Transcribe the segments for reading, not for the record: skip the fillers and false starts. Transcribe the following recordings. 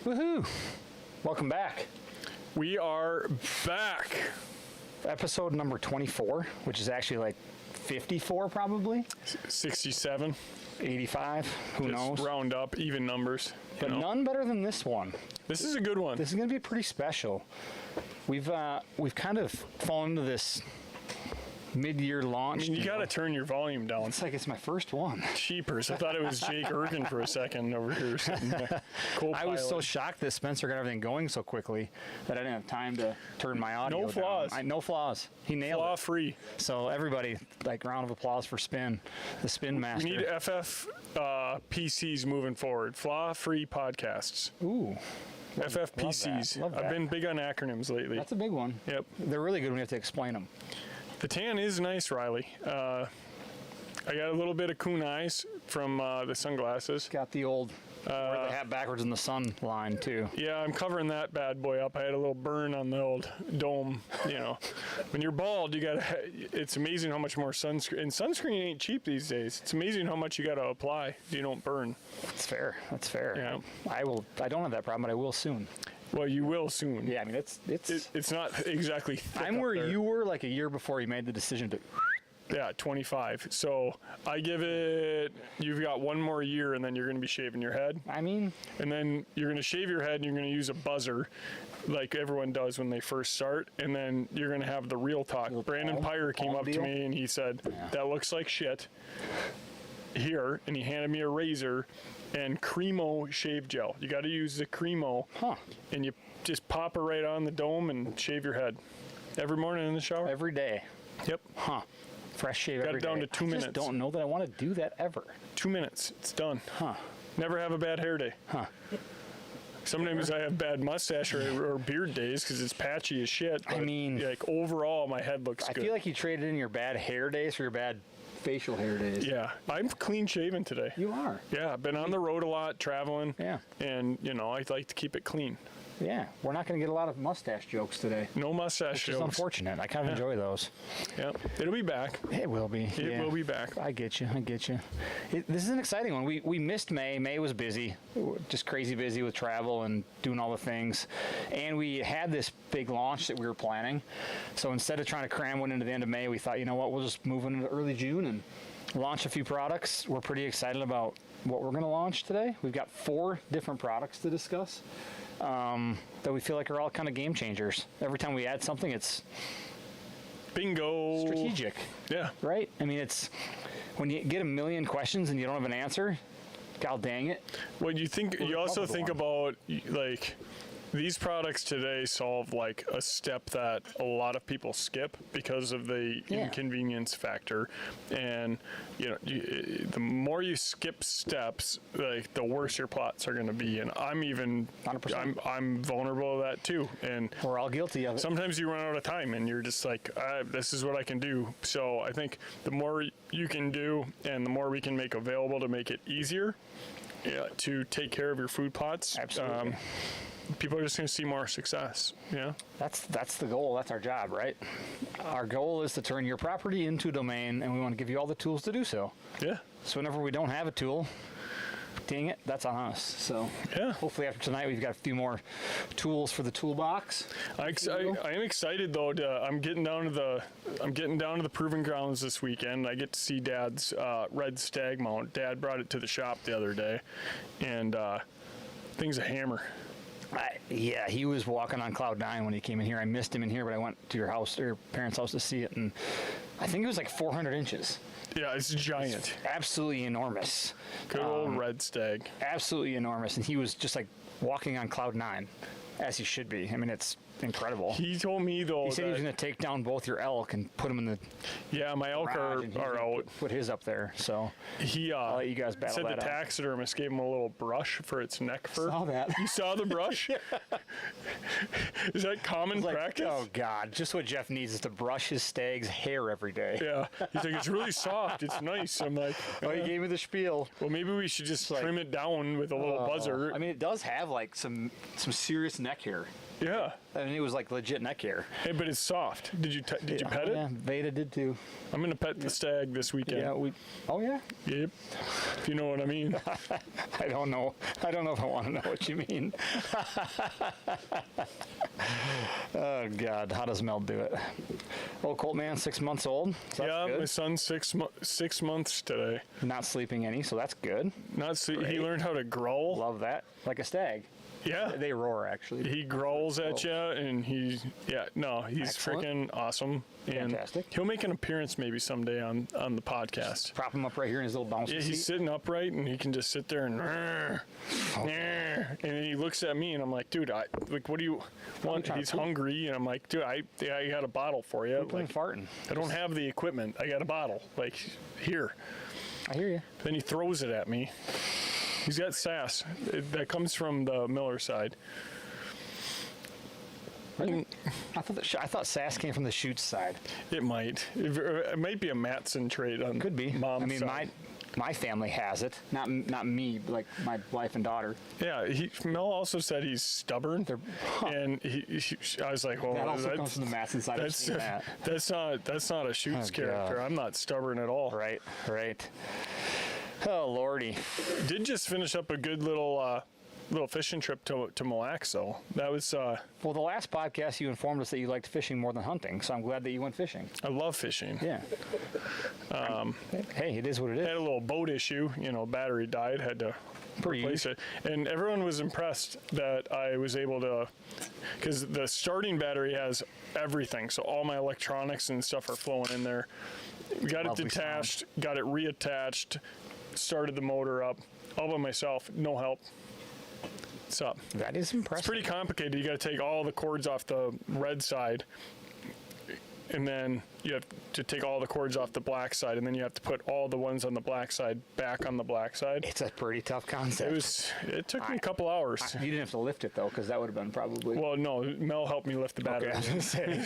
Woohoo! Welcome back. We are back. Episode number 24, which is actually like 54 probably. 67. 85, who knows? Round up, even numbers. But none better than this one. This is a good one. This is going to be pretty special. We've kind of fallen into this mid-year launch. I mean, you got to turn your volume down. It's like it's my first one. Cheapers. I thought it was Jake Ergen for a second over here. I was so shocked that Spencer got everything going so quickly that I didn't have time to turn my audio No flaws. down. No flaws. He nailed it. Flaw-free. So everybody, like, round of applause for Spin, the Spin Master. We need FF PCs moving forward. Flaw-free podcasts. Ooh. FFPCs. Love that. I've been big on acronyms lately. That's a big one. Yep. They're really good when you have to explain them. The tan is nice, Riley. I got a little bit of coon eyes from the sunglasses. Got the old wear the hat backwards in the sun line too. Yeah, I'm covering that bad boy up. I had a little burn on the old dome. You know, when you're bald, it's amazing how much more sunscreen. And sunscreen ain't cheap these days. It's amazing how much you got to apply so you don't burn. That's fair. That's fair. Yeah. I don't have that problem, but I will soon. Well, you will soon. Yeah, I mean it's not exactly. I'm where you were like a year before you made the decision to. Yeah, 25. So I give it. You've got one more year, and then you're going to be shaving your head. I mean, and then you're going to shave your head, and you're going to use a buzzer, like everyone does when they first start. And then you're going to have the real talk. Brandon Pyre came up to me and he said, "That looks like shit." Here, and he handed me a razor and Cremo shave gel. You got to use the Cremo, and you just pop it right on the dome and shave your head every morning in the shower. Every day. Yep. Fresh shave every day. Got it down to 2 minutes. I just don't know that I want to do that ever. 2 minutes. It's done. Never have a bad hair day. Sometimes I have bad mustache or beard days because it's patchy as shit. I mean, like overall, my head looks good. I feel like you traded in your bad hair days for your bad facial hair days. Yeah, I'm clean shaven today. You are. Yeah, I've been on the road a lot, traveling. Yeah. And, I like to keep it clean. Yeah, we're not going to get a lot mustache jokes today. No mustache jokes. Which is unfortunate. I kind of enjoy those. Yeah, it'll be back. It will be. It will be back. I get you. This is an exciting one. We missed May. May was busy, just crazy busy with travel and doing all the things. And we had this big launch that we were planning. So instead of trying to cram one into the end of May, we thought, you know what, we'll just move into early June and launch a few products. We're pretty excited about what we're going to launch today. We've got 4 different products to discuss. That we feel like are all kind of game changers. Every time we add something, it's bingo strategic. Yeah. Right? I mean, it's when you get a million questions and you don't have an answer, god dang it. Well, you also think about, like, these products today solve like a step that a lot of people skip because of the inconvenience factor. And the more you skip steps, like the worse your plots are going to be. And I'm 100%. I'm vulnerable to that too. And we're all guilty of it. Sometimes you run out of time and you're just like, this is what I can do. So I think the more you can do and the more we can make available to make it easier to take care of your food plots. Absolutely. People are just going to see more success. Yeah, that's the goal. That's our job, right? Our goal is to turn your property into a domain, and we want to give you all the tools to do so. Yeah. So whenever we don't have a tool, dang it, that's on us. So hopefully after tonight we've got a few more tools for the toolbox. I am excited though. I'm getting down to the proving grounds this weekend. I get to see Dad's red stag mount. Dad brought it to the shop the other day, and thing's a hammer. He was walking on cloud 9 when he came in here. I missed him in here, but I went to your parents' house to see it, and I think it was like 400 inches. Yeah, it's giant. It's absolutely enormous. Good old red stag. Absolutely enormous, and he was just like walking on cloud 9, as he should be. I mean, it's incredible. He told me though. He said he was going to take down both your elk and put them in the. Yeah, my elk are out. Put his up there, so I'll let you guys battle said that the taxidermist gave him a little brush for its neck fur. Saw that. You saw the brush? Is that common practice? Oh God! Just what Jeff needs is to brush his stag's hair every day. Yeah, he's like, it's really soft. It's nice. I'm like, he gave me the spiel. Well, maybe we should just trim it down with a little buzzer. I mean, it does have like some serious neck hair. Yeah. I mean, it was like legit neck hair. Hey, but it's soft. Did you pet it? Yeah, Veda did too. I'm gonna pet the stag this weekend. Yeah, oh yeah. Yep. If you know what I mean. I don't know. I don't know if I want to know what you mean. Oh God, how does Mel do it? Old Colt man, 6 months old. So Yeah, that's good. my son's 6 months today. Not sleeping any, so that's good. He Great. learned how to growl. Love that. Like a stag. Yeah. They roar actually. He growls at you, and he's Excellent. freaking awesome. And Fantastic. he'll make an appearance maybe someday on the podcast. Prop him up right here in his little bouncy Yeah, seat. he's sitting upright, and he can just sit there and, and then he looks at me, and I'm like, dude, what do you want? trying to He's poop. hungry, and I'm like, dude, I got a bottle for you. Pooping and Like, farting. I don't have the equipment. I got a bottle. Like, here. I hear you. Then he throws it at me. He's got sass. That comes from the Miller side. I thought sass came from the shoots side. It might. It might be a Matson trait on Could be. mom's I mean, side. my family has it. Not me, but like my wife and daughter. Yeah, Mel also said he's stubborn, and I was like, well, That also comes from the Matson side. I've that's seen that. that's not a Shoots Oh, character. God. I'm not stubborn at all. Right. Oh lordy. Did just finish up a good little fishing trip to Mille Lacs, though. That was Well, the last podcast you informed us that you liked fishing more than hunting, so I'm glad that you went fishing. I love fishing. Yeah. Hey, it is what it I had is. a little boat issue. Battery died. Had to replace it. And everyone was impressed that I was able to, because the starting battery has everything. So all my electronics and stuff are flowing in there. Got Lovely it detached, got it reattached, started the motor up all by myself, no help. What's up? That is impressive. It's pretty complicated. You got to take all the cords off the red side, and then you have to take all the cords off the black side, and then you have to put all the ones on the black side back on the black side. It's a pretty tough concept. It took me a couple hours. You didn't have to lift it though, because that would have been probably. Well, no, Mel helped me lift the battery. Okay, I was gonna say.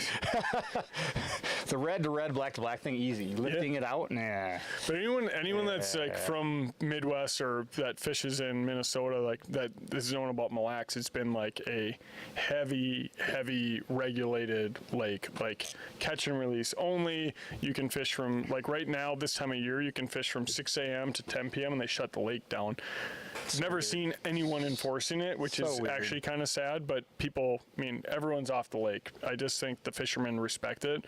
The red to red, black to black thing, easy. Lifting it out, nah. But anyone that's like from Midwest or that fishes in Minnesota, like that, this is known about Mille Lacs. It's been like a heavy regulated lake, like catch and release only. You can fish from, like right now, this time of year, you can fish from 6 a.m. to 10 p.m. and they shut the lake down. Never seen anyone enforcing it, which So is weird. actually kind of sad, but people, I mean, everyone's off the lake. I just think the fishermen respect it.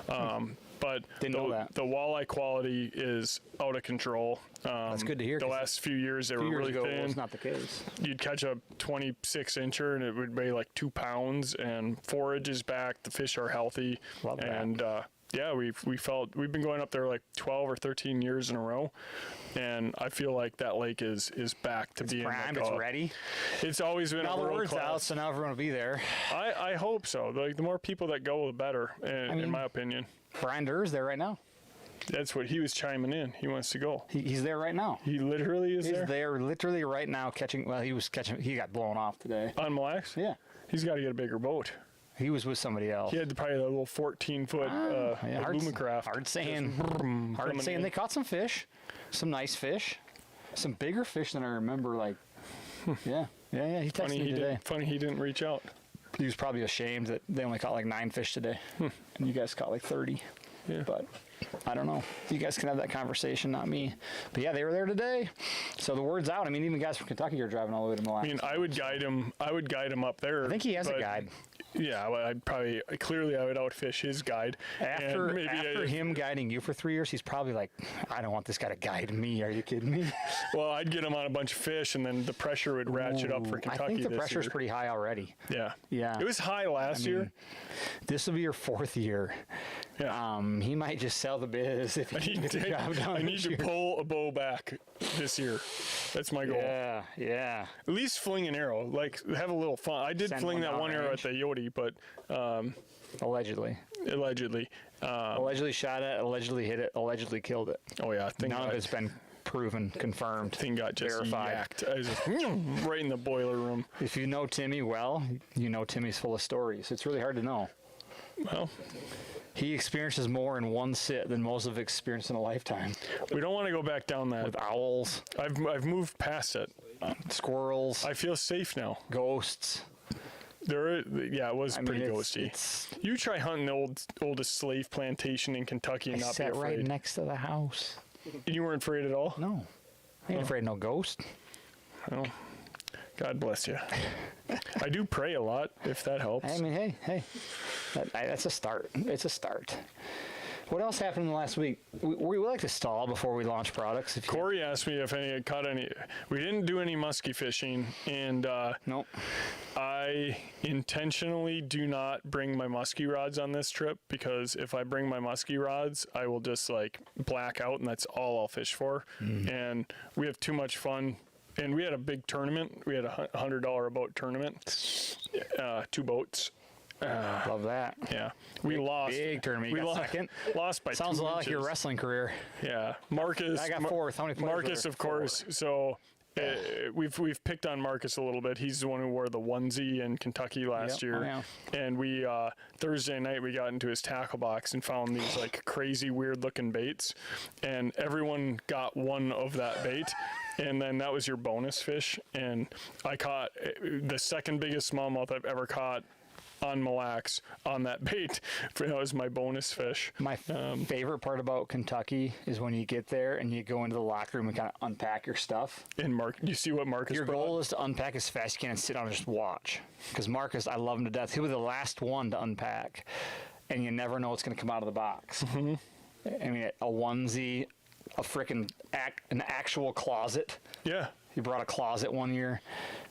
But Didn't know that. the walleye quality is out of control. That's good to hear, The 'cause last few years, they A were few years really ago, it thin. was not the case. You'd catch a 26 incher and it would weigh like 2 pounds, and forage is back. The fish are healthy. Love that. And yeah, we've been going up there like 12 or 13 years in a row, and I feel like that lake is back to being Prime, like it's ready. It's always been Now a the world word's out, class. so now everyone will be there. I hope so. Like the more people that go, the better. In my opinion, Brian Durr's there right now. that's what he was chiming in. He wants to go. He's there right now. He literally is He's there there literally right now catching. Well, he got blown off today. on Mille Lacs. Yeah. He's got to get a bigger boat. He was with somebody else. He had probably a little 14-foot Yeah, Lumacraft. hard saying. coming Hard saying. in. They caught some fish, some nice fish, some bigger fish than I remember. Like, yeah. He texted me today. Funny he didn't reach out. He was probably ashamed that they only caught like 9 fish today, and you guys caught like 30. Yeah. But I don't know. You guys can have that conversation, not me. But yeah, they were there today. So the word's out. I mean, even guys from Kentucky are driving all the way to Mille Lacs. I mean, I would guide him up there. I think he has a but, guide. Yeah, well, I would outfish his guide. After and maybe him guiding you for 3 years, he's probably like, I don't want this guy to guide me. Are you kidding me? Well, I'd get him on a bunch of fish, and then the pressure would ratchet up for Kentucky. I think the this pressure's year. pretty high already. Yeah. Yeah. It was high last year. This will be your 4th year. Yeah. He might just sell the biz if he can get the job done. I need this to year. pull a bow back this year. That's my goal. Yeah. At least fling an arrow. Like, have a little fun. I did Send fling one that down one arrow at range. the Yodi, but Allegedly. allegedly. Allegedly shot it, allegedly hit it, allegedly killed it. Oh, yeah. None of it's been proven, confirmed, Thing got just verified. yacked. I was just right in the boiler room. If you know Timmy well, you know Timmy's full of stories. It's really hard to know. Well, He experiences more in one sit than most have experienced in a lifetime. we don't want to go back down that. With owls, I've moved past it. squirrels, I feel safe now. ghosts. It was pretty it's- ghosty. it's- You try hunting the oldest slave plantation in Kentucky and I not be sat right afraid. next to the house. And you weren't afraid at all? No, I ain't afraid of no ghost. Well, God bless you. I do pray a lot, if that helps. I mean, hey, that's a start. It's a start. What else happened in the last week? We like to stall before we launch products. If you- Corey asked me if any had caught any. We didn't do any muskie fishing, and Nope. I intentionally do not bring my muskie rods on this trip, because if I bring my muskie rods, I will just like black out, and that's all I'll fish for. And we have too much fun. And we had a big tournament. We had a $100 a boat tournament, 2 boats. Love that. Yeah, we lost. Big tournament. You We got lost. second? Lost by Sounds 2 a lot like your inches. wrestling career. Yeah, Marcus. I got fourth. How many players were Marcus, there? of course. So we've picked on Marcus a little bit. He's the one who wore the onesie in Kentucky last Yep. year. Oh, yeah. And we Thursday night we got into his tackle box and found these like crazy weird looking baits, and everyone got one of that bait. And then that was your bonus fish. And I caught the second biggest smallmouth I've ever caught on Mille Lacs on that bait. That was my bonus fish. My favorite part about Kentucky is when you get there and you go into the locker room and kind of unpack your stuff. And you see what Marcus Your brought? goal is to unpack as fast as you can and sit down and just watch. Because Marcus, I love him to death. He'll be the last one to unpack, and you never know what's going to come out of the box. Mm-hmm. I mean, a onesie, a freaking an actual closet. Yeah. He brought a closet one year.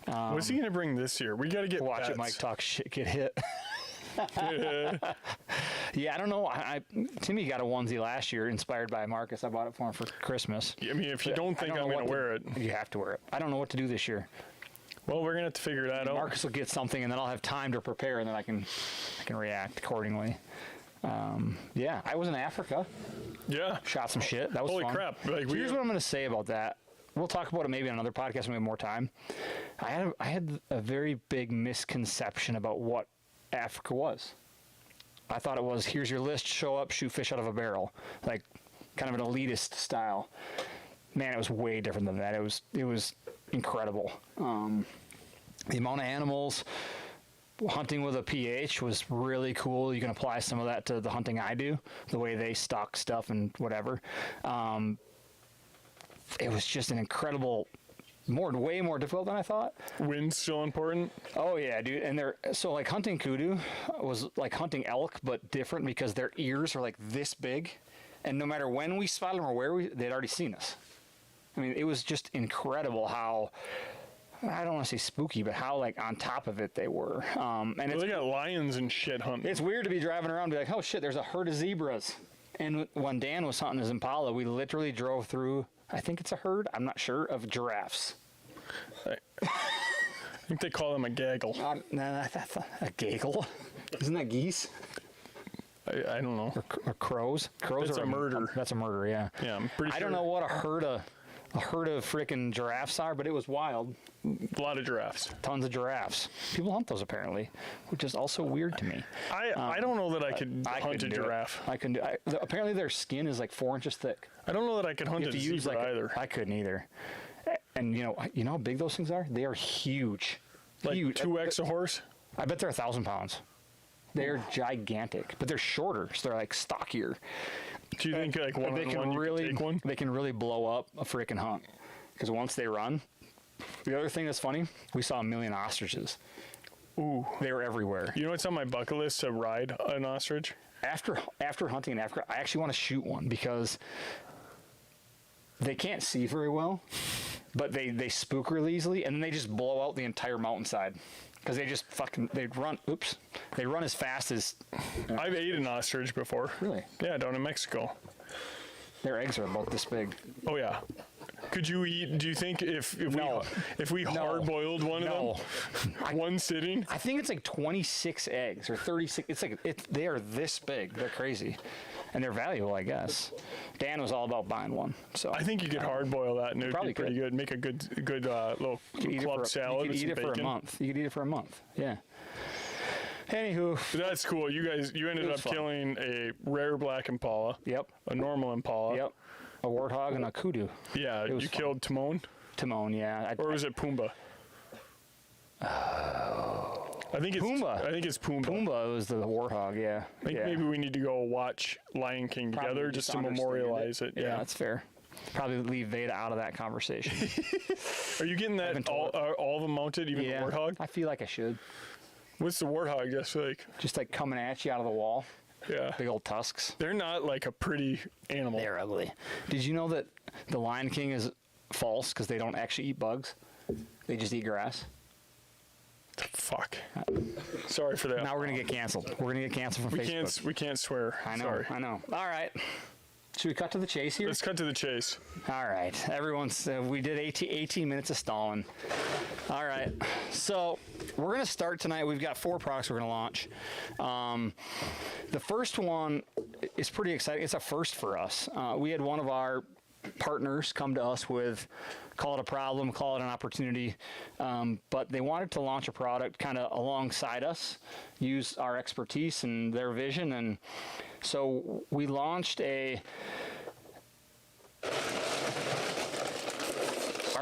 What's he gonna bring this year? We got to get Watch bets. it, Mike talk shit, get hit. Yeah, I don't know. Timmy got a onesie last year, inspired by Marcus. I bought it for him for Christmas. I mean, if you don't think I I'm know gonna what wear it, You have to wear it. I don't know what to do this year. well, we're gonna have to figure that out. Marcus will get something, and then I'll have time to prepare, and then I can react accordingly. Yeah, I was in Africa, Yeah. shot some shit. That was Holy fun. crap! Like So here's what I'm going to say about that. We'll talk about it maybe on another podcast when we have more time. I had a very big misconception about what Africa was. I thought it was, here's your list, show up, shoot fish out of a barrel, like kind of an elitist style. Man, it was way different than that. It was incredible. The amount of animals, hunting with a PH was really cool. You can apply some of that to the hunting I do, the way they stock stuff and whatever. It was just an incredible, way more difficult than I thought. Wind's still important. Oh yeah, dude. And so like hunting kudu was like hunting elk, but different because their ears are like this big, and no matter when we spotted them or where they'd already seen us. I mean, it was just incredible how, I don't want to say spooky, but how like on top of it they were. And Well, they got lions and shit hunting. it's weird to be driving around and be like, oh shit, there's a herd of zebras. And when Dan was hunting his Impala, we literally drove through, I think it's a herd, I'm not sure, of giraffes. I think they call them a gaggle. Nah, that's a gaggle. Isn't that geese? I don't know. Or crows? Crows That's are a murder. That's a murder, yeah. Yeah, I'm pretty I sure. don't know what a herd of freaking giraffes are, but it was wild. A lot of giraffes. Tons of giraffes. People hunt those apparently, which is also weird to me. I don't know that I could I hunt a couldn't do it. giraffe. I couldn't do. Apparently, their skin is like 4 inches thick. I don't know that I could hunt You a have to use zebra like either. I couldn't either. And you know how big those things are? They are huge. Like huge. 2x a horse. I bet they're 1,000 pounds. They're gigantic, but they're shorter, so they're like stockier. Do you think like one They on can one you really, could take one? they can really blow up a freaking hunt. Because once they run, the other thing that's funny, we saw 1 million ostriches. Ooh. They were everywhere. You know what's on my bucket list to ride an ostrich? After hunting in Africa, I actually want to shoot one because they can't see very well, but they spook really easily, and then they just blow out the entire mountainside. Because they just they run as fast as, I've ate an ostrich before. really, Yeah, down in Mexico. their eggs are about this big. Oh yeah. Could you eat? Do you think if No. we hard boiled one No. of them, one sitting? I think it's like 26 eggs or 36. It's like they are this big. They're crazy, and they're valuable, I guess. Dan was all about buying one, so I think you could hard boil that and it would probably be pretty could. good. Make a good little you could eat club salad You with could some eat it for bacon. a month. You could eat it for a month. Yeah. Anywho, But that's cool. You ended was up fun. killing a rare black impala, yep, a normal impala. yep, a warthog and a kudu. Yeah, was you fun. killed Timon, Timon, yeah. or was it Pumbaa? I think it's Pumbaa. I think it's Pumbaa. Pumbaa was the warthog, yeah. I think yeah. maybe we need to go watch Lion King Probably together just to understated memorialize it. Yeah, Yeah. that's fair. Probably leave Veda out of that conversation. Are you getting that haven't all, told all of them mounted, even yeah, the warthog? I feel like I should. What's the warthog just like? Just like coming at you out of the wall, Yeah. big old tusks. They're not like a pretty animal. They're ugly. Did you know that the Lion King is false because they don't actually eat bugs? They just eat grass. Fuck. Sorry for that. Now we're gonna get canceled. We're gonna get canceled from Facebook. We can't swear. I know. Sorry. I know. All right. Should we cut to the chase here? Let's cut to the chase. All right. Everyone's. We did 18 minutes of stalling. All right. So we're gonna start tonight. We've got 4 products we're gonna launch. The first one is pretty exciting. It's a first for us. We had one of our partners come to us with, call it a problem, call it an opportunity, but they wanted to launch a product kind of alongside us, use our expertise and their vision, and so we launched our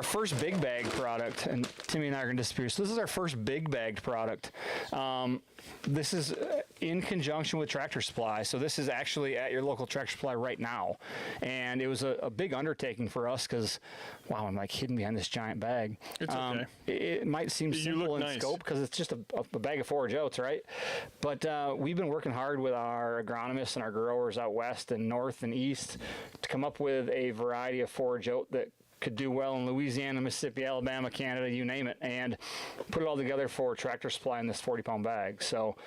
first big bag product, and Timmy and I are going to disappear. So this is our first big bagged product. This is in conjunction with Tractor Supply. So this is actually at your local Tractor Supply right now. And it was a big undertaking for us because, wow, I'm like hidden behind this giant bag. It's okay. It might seem You simple look in nice. scope because it's just a bag of forage oats, right? But we've been working hard with our agronomists and our growers out west and north and east to come up with a variety of forage oat that could do well in Louisiana, Mississippi, Alabama, Canada, you name it, and put it all together for Tractor Supply in this 40-pound bag. So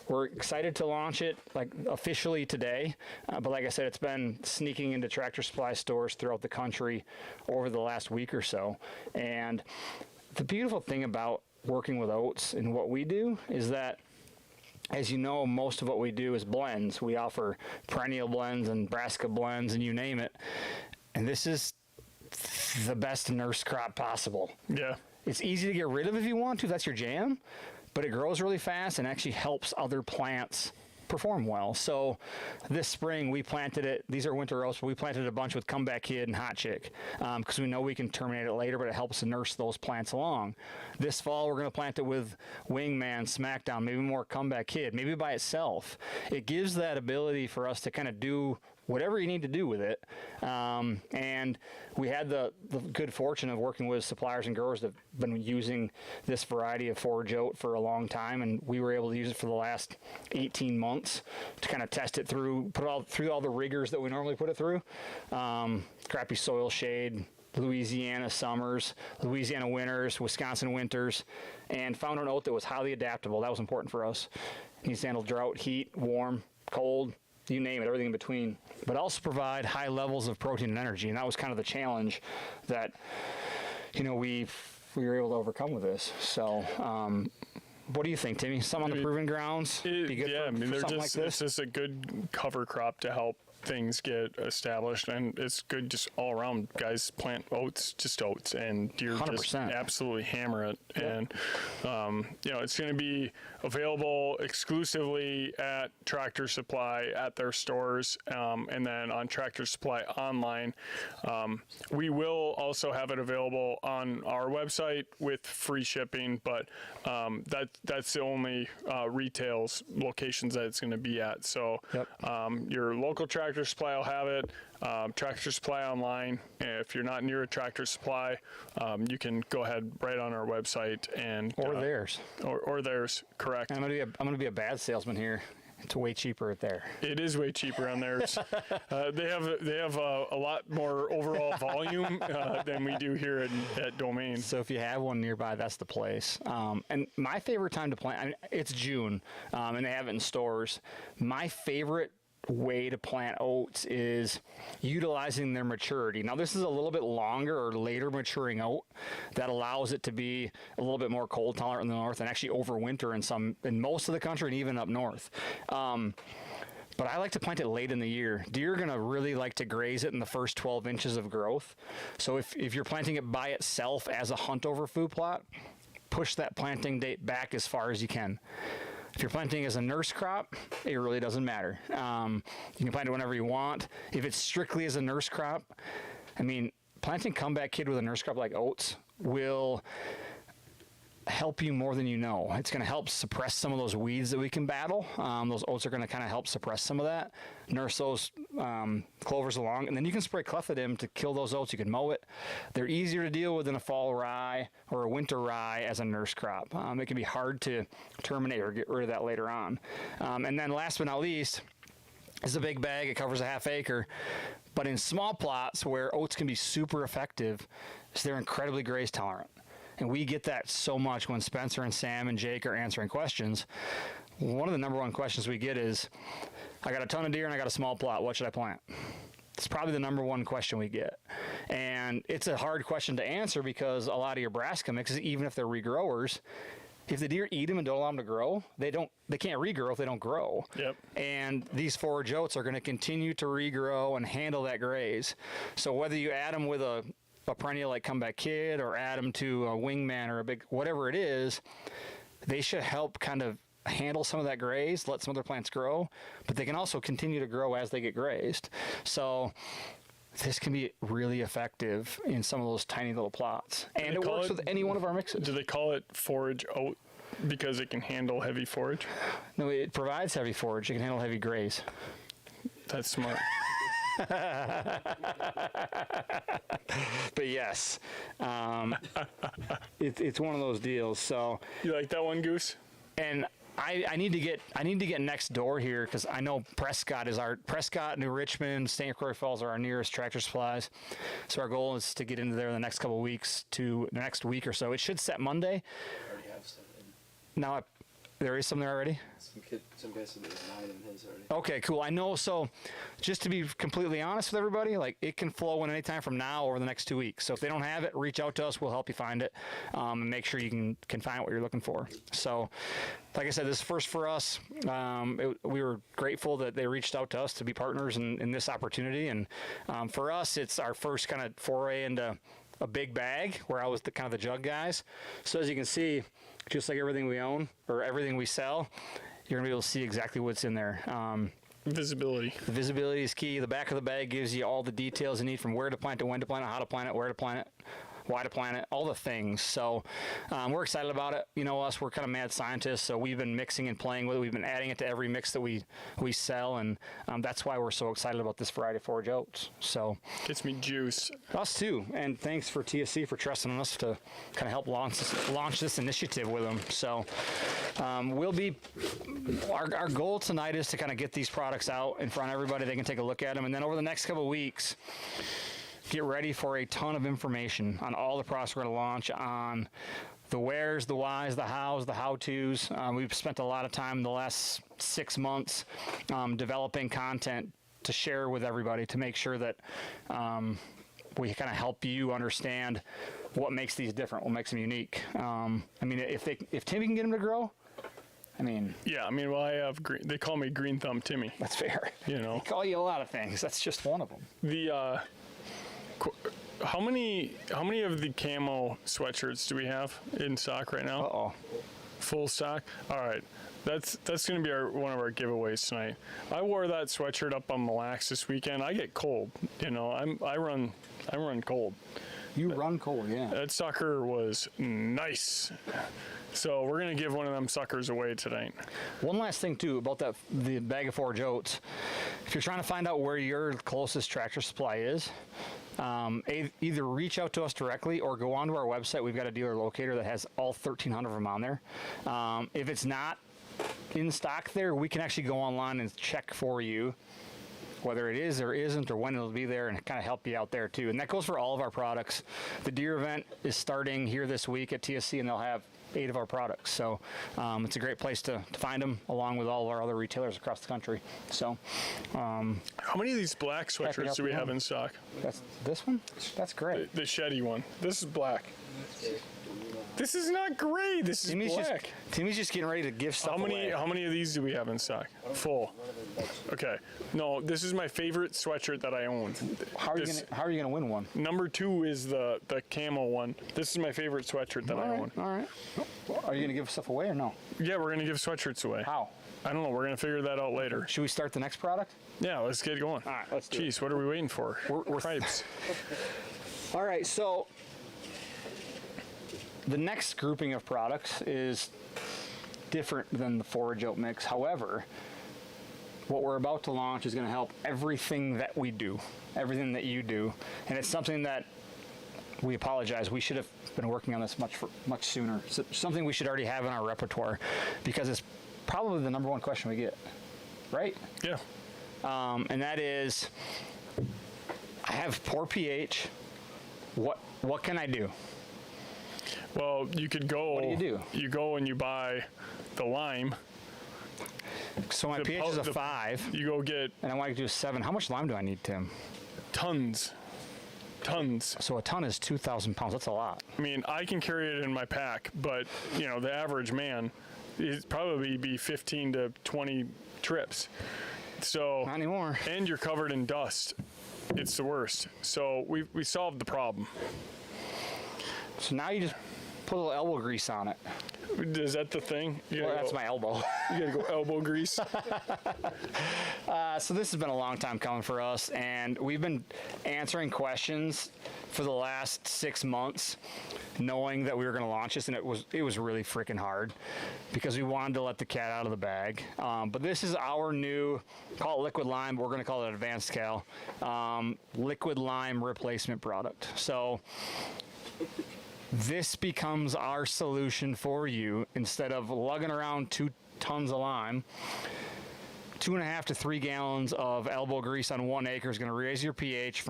we're excited to launch it like officially today. But like I said, it's been sneaking into Tractor Supply stores throughout the country over the last week or so. And the beautiful thing about working with oats and what we do is that, as you know, most of what we do is blends. We offer perennial blends and brassica blends and you name it. And this is the best nurse crop possible. Yeah. It's easy to get rid of if you want to, if that's your jam, but it grows really fast and actually helps other plants perform well. So this spring we planted it. These are winter oats, but we planted a bunch with Comeback Kid and Hot Chick because we know we can terminate it later, but it helps to nurse those plants along. This fall we're going to plant it with Wingman, Smackdown, maybe more Comeback Kid, maybe by itself. It gives that ability for us to kind of do whatever you need to do with it. And we had the good fortune of working with suppliers and growers that have been using this variety of forage oat for a long time, and we were able to use it for the last 18 months to kind of test it through, put it all through all the rigors that we normally put it through. Crappy soil shade, Louisiana summers, Louisiana winters, Wisconsin winters, and found an oat that was highly adaptable. That was important for us. It needs to handle drought, heat, warm, cold, you name it, everything in between, but also provide high levels of protein and energy. And that was kind of the challenge that, you know, we were able to overcome with this. So, what do you think, Timmy? Something on the proving grounds? Be good Yeah, for, I mean, for they're something just, like it's this? just a good cover crop to help things get established, and it's good just all around. Guys plant oats, just oats, and deer just 100%. absolutely hammer it. And you know, it's going to be available exclusively at Tractor Supply at their stores, and then on Tractor Supply online. We will also have it available on our website with free shipping, but that's the only retails locations that it's going to be at. So your local Tractor Supply will have it. Tractor Supply online. If you're not near a Tractor Supply, you can go ahead right on our website and Or theirs. or theirs. Correct. I'm gonna be a bad salesman here. It's way cheaper at there. It is way cheaper on theirs. They have a lot more overall volume than we do here at Domain. So if you have one nearby, that's the place. And my favorite time to plant, I mean, it's June, and they have it in stores. My favorite way to plant oats is utilizing their maturity. Now this is a little bit longer or later maturing oat that allows it to be a little bit more cold tolerant in the north and actually overwinter in most of the country and even up north. But I like to plant it late in the year. Deer are going to really like to graze it in the first 12 inches of growth. So if you're planting it by itself as a hunt over food plot, push that planting date back as far as you can. If you're planting as a nurse crop, it really doesn't matter. You can plant it whenever you want. If it's strictly as a nurse crop, I mean, planting Comeback Kid with a nurse crop like oats will help you more than you know. It's going to help suppress some of those weeds that we can battle. Those oats are going to kind of help suppress some of that, nurse those clovers along, and then you can spray clethodim to kill those oats. You can mow it. They're easier to deal with than a fall rye or a winter rye as a nurse crop. It can be hard to terminate or get rid of that later on. And then last but not least, it's a big bag. It covers a half acre. But in small plots where oats can be super effective, they're incredibly graze tolerant. And we get that so much when Spencer and Sam and Jake are answering questions. One of the number one questions we get is, I got a ton of deer and I got a small plot. What should I plant? It's probably the number one question we get. And it's a hard question to answer because a lot of your brassica mixes, even if they're regrowers, if the deer eat them and don't allow them to grow, they can't regrow if they don't grow. Yep. And these forage oats are going to continue to regrow and handle that graze. So whether you add them with a perennial like Comeback Kid or add them to a Wingman or a big, whatever it is, they should help kind of handle some of that graze, let some other plants grow, but they can also continue to grow as they get grazed. So this can be really effective in some of those tiny little plots. And it works with any one of our mixes. Do they call it forage oat because it can handle heavy forage? No, it provides heavy forage. It can handle heavy graze. That's smart. But yes, it's one of those deals. So You like that one, Goose? and I need to get next door here because I know Prescott, New Richmond, St. Croix Falls are our nearest Tractor Supplies. So our goal is to get into there in the next couple of weeks to the next week or so. It should set Monday. Already have some. Now there is some there already. Some guy said there's 9 in his already. Okay, cool. I know. So, just to be completely honest with everybody, like it can flow in any time from now over the next 2 weeks. So if they don't have it, reach out to us. We'll help you find it, and make sure you can find what you're looking for. So, like I said, this is first for us. We were grateful that they reached out to us to be partners in this opportunity, and for us, it's our first kind of foray into a big bag where I was the kind of the jug guys. So as you can see, just like everything we own or everything we sell, you're gonna be able to see exactly what's in there. Visibility. The visibility is key. The back of the bag gives you all the details you need from where to plant it, when to plant it, how to plant it, where to plant it, why to plant it, all the things. So we're excited about it. You know us, we're kind of mad scientists, so we've been mixing and playing with it. We've been adding it to every mix that we sell, and that's why we're so excited about this variety of forage oats. So Gets me juice. us too, and thanks for TSC for trusting us to kind of help launch this initiative with them. So our goal tonight is to kind of get these products out in front of everybody. They can take a look at them, and then over the next couple of weeks, get ready for a ton of information on all the products we're going to launch, on the wheres, the whys, the hows, the how-tos. We've spent a lot of time in the last 6 months developing content to share with everybody to make sure that we kind of help you understand what makes these different, what makes them unique. I mean, if Timmy can get them to grow, I mean, Yeah, I mean, well, I have green. They call me Green Thumb Timmy. that's fair. You know, They call you a lot of things. That's just one of them. the how many of the camo sweatshirts do we have in stock right now? Uh-oh. Full stock. All right, that's going to be one of our giveaways tonight. I wore that sweatshirt up on Mille Lacs this weekend. I get cold. You know, I run cold. You run cold, yeah. That sucker was nice. So we're gonna give one of them suckers away tonight. One last thing too about the bag of forage oats. If you're trying to find out where your closest Tractor Supply is, either reach out to us directly or go onto our website. We've got a dealer locator that has all 1,300 of them on there. If it's not in stock there, we can actually go online and check for you whether it is or isn't, or when it'll be there, and kind of help you out there too. And that goes for all of our products. The deer event is starting here this week at TSC, and they'll have 8 of our products. So it's a great place to find them, along with all of our other retailers across the country. So How many of these black sweatshirts do we have in stock? that's this one. That's great. The Shetty one. This is black. This is not gray. This is black. Timmy's just getting ready to give stuff away. How many of these do we have in stock? Full. Okay. No, this is my favorite sweatshirt that I own. How are you gonna win one? Number 2 is the camo one. This is my favorite sweatshirt that I own. All right. Are you gonna give stuff away or no? Yeah, we're gonna give sweatshirts away. How? I don't know. We're gonna figure that out later. Should we start the next product? Yeah, let's get going. All right, let's do it. Jeez, what are we waiting for? We're Cripes. All right, so the next grouping of products is different than the forage oat mix. However, what we're about to launch is going to help everything that we do, everything that you do, and it's something that we apologize. We should have been working on this much sooner. So something we should already have in our repertoire, because it's probably the number one question we get, right? Yeah. And that is, I have poor pH. What can I do? Well, you could go. What do you do? You go and you buy the lime. So my The pH po- is a the- 5, You go get and I want to do a 7. How much lime do I need, Tim? tons. So a ton is 2,000 pounds. That's a lot. I mean, I can carry it in my pack, but the average man, it'd probably be 15 to 20 trips. So Not anymore. and you're covered in dust. It's the worst. So we solved the problem. So now you just put a little elbow grease on it. Is that the thing? You Well, gotta that's go- my elbow. You gotta go elbow grease. So this has been a long time coming for us, and we've been answering questions for the last 6 months, knowing that we were going to launch this, and it was really freaking hard because we wanted to let the cat out of the bag. But this is our new, call it liquid lime, but we're going to call it Advanced Cal, liquid lime replacement product. So this becomes our solution for you. Instead of lugging around 2 tons of lime, 2.5 to 3 gallons of elbow grease on 1 acre is going to raise your pH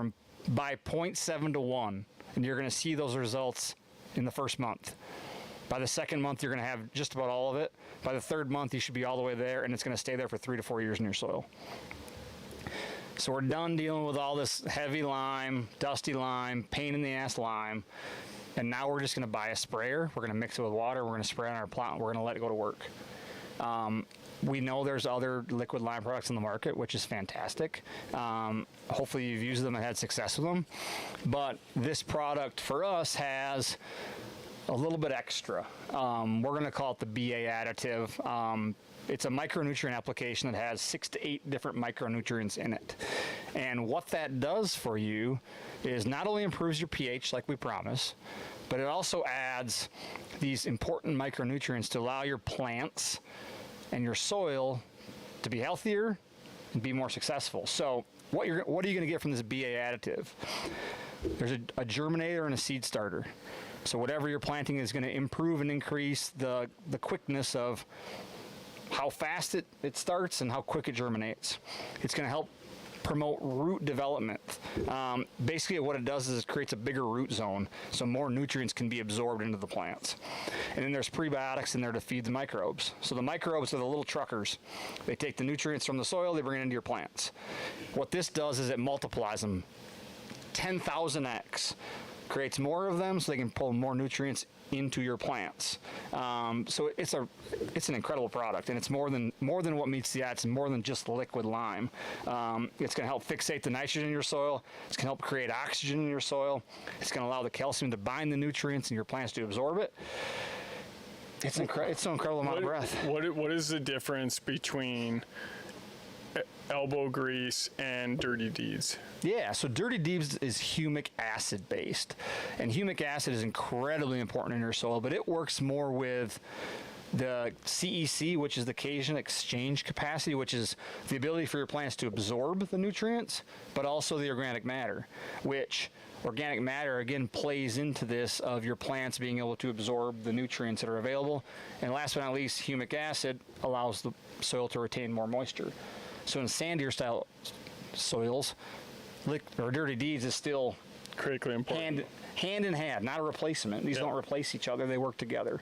by 0.7 to 1, and you're going to see those results in the first month. By the second month, you're going to have just about all of it. By the third month, you should be all the way there, and it's going to stay there for 3 to 4 years in your soil. So we're done dealing with all this heavy lime, dusty lime, pain in the ass lime, and now we're just going to buy a sprayer. We're going to mix it with water. We're going to spray on our plant. We're going to let it go to work. We know there's other liquid lime products in the market, which is fantastic. Hopefully you've used them and had success with them. But this product for us has a little bit extra. We're going to call it the BA additive. It's a micronutrient application that has 6 to 8 different micronutrients in it. And what that does for you is not only improves your pH like we promise, but it also adds these important micronutrients to allow your plants and your soil to be healthier and be more successful. So what are you going to get from this BA additive? There's a germinator and a seed starter. So whatever you're planting is going to improve and increase the quickness of how fast it starts and how quick it germinates. It's going to help promote root development. Basically what it does is it creates a bigger root zone so more nutrients can be absorbed into the plants. And then there's prebiotics in there to feed the microbes. So the microbes are the little truckers. They take the nutrients from the soil, they bring it into your plants. What this does is it multiplies them 10,000x, creates more of them so they can pull more nutrients into your plants. So it's an incredible product, and it's more than what meets the eye. It's more than just liquid lime. It's going to help fixate the nitrogen in your soil. It's going to help create oxygen in your soil. It's going to allow the calcium to bind the nutrients in your plants to absorb it. It's an incredible amount of breath. What is the difference between elbow grease and Dirty Deeds? Yeah, so Dirty Deeds is humic acid based, and humic acid is incredibly important in your soil, but it works more with the CEC, which is the cation exchange capacity, which is the ability for your plants to absorb the nutrients, but also the organic matter, which organic matter again plays into this of your plants being able to absorb the nutrients that are available. And last but not least, humic acid allows the soil to retain more moisture. So in sandier style soils, Dirty Deeds is still Critically important. hand in hand, not a replacement. These don't replace each other, they work together.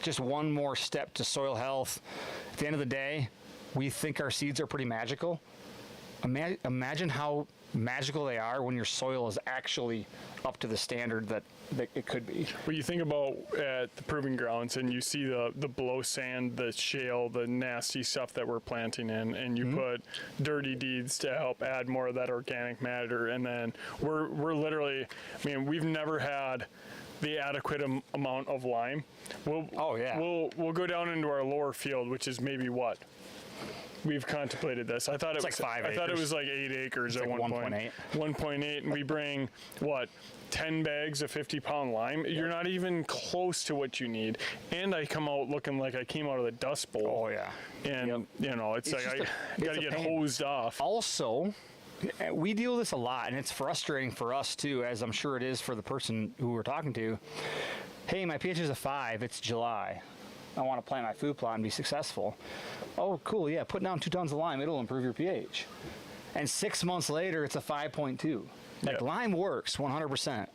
Just one more step to soil health. At the end of the day, we think our seeds are pretty magical. Imagine how magical they are when your soil is actually up to the standard that it could be. When you think about at the proving grounds and you see the blow sand, the shale, the nasty stuff that we're planting in, and you put Dirty Deeds to help add more of that organic matter, and then we're literally, I mean, we've never had the adequate amount of lime. We'll go down into our lower field, which is maybe what? We've contemplated this. I thought it It's was like 5 I thought it acres. was like 8 acres at like one point. 1.8. 1.8, and we bring what 10 bags of 50-pound lime. You're not even close to what you need. And I come out looking like I came out of the Dust Bowl. Oh yeah. And you know, it's like just I it's got to a get pain. hosed off. Also, we deal with this a lot, and it's frustrating for us too, as I'm sure it is for the person who we're talking to. Hey, my pH is a 5. It's July. I want to plant my food plot and be successful. Oh, cool. Yeah, put down 2 tons of lime. It'll improve your pH. And 6 months later, it's a 5.2. Like Yeah. lime works 100%,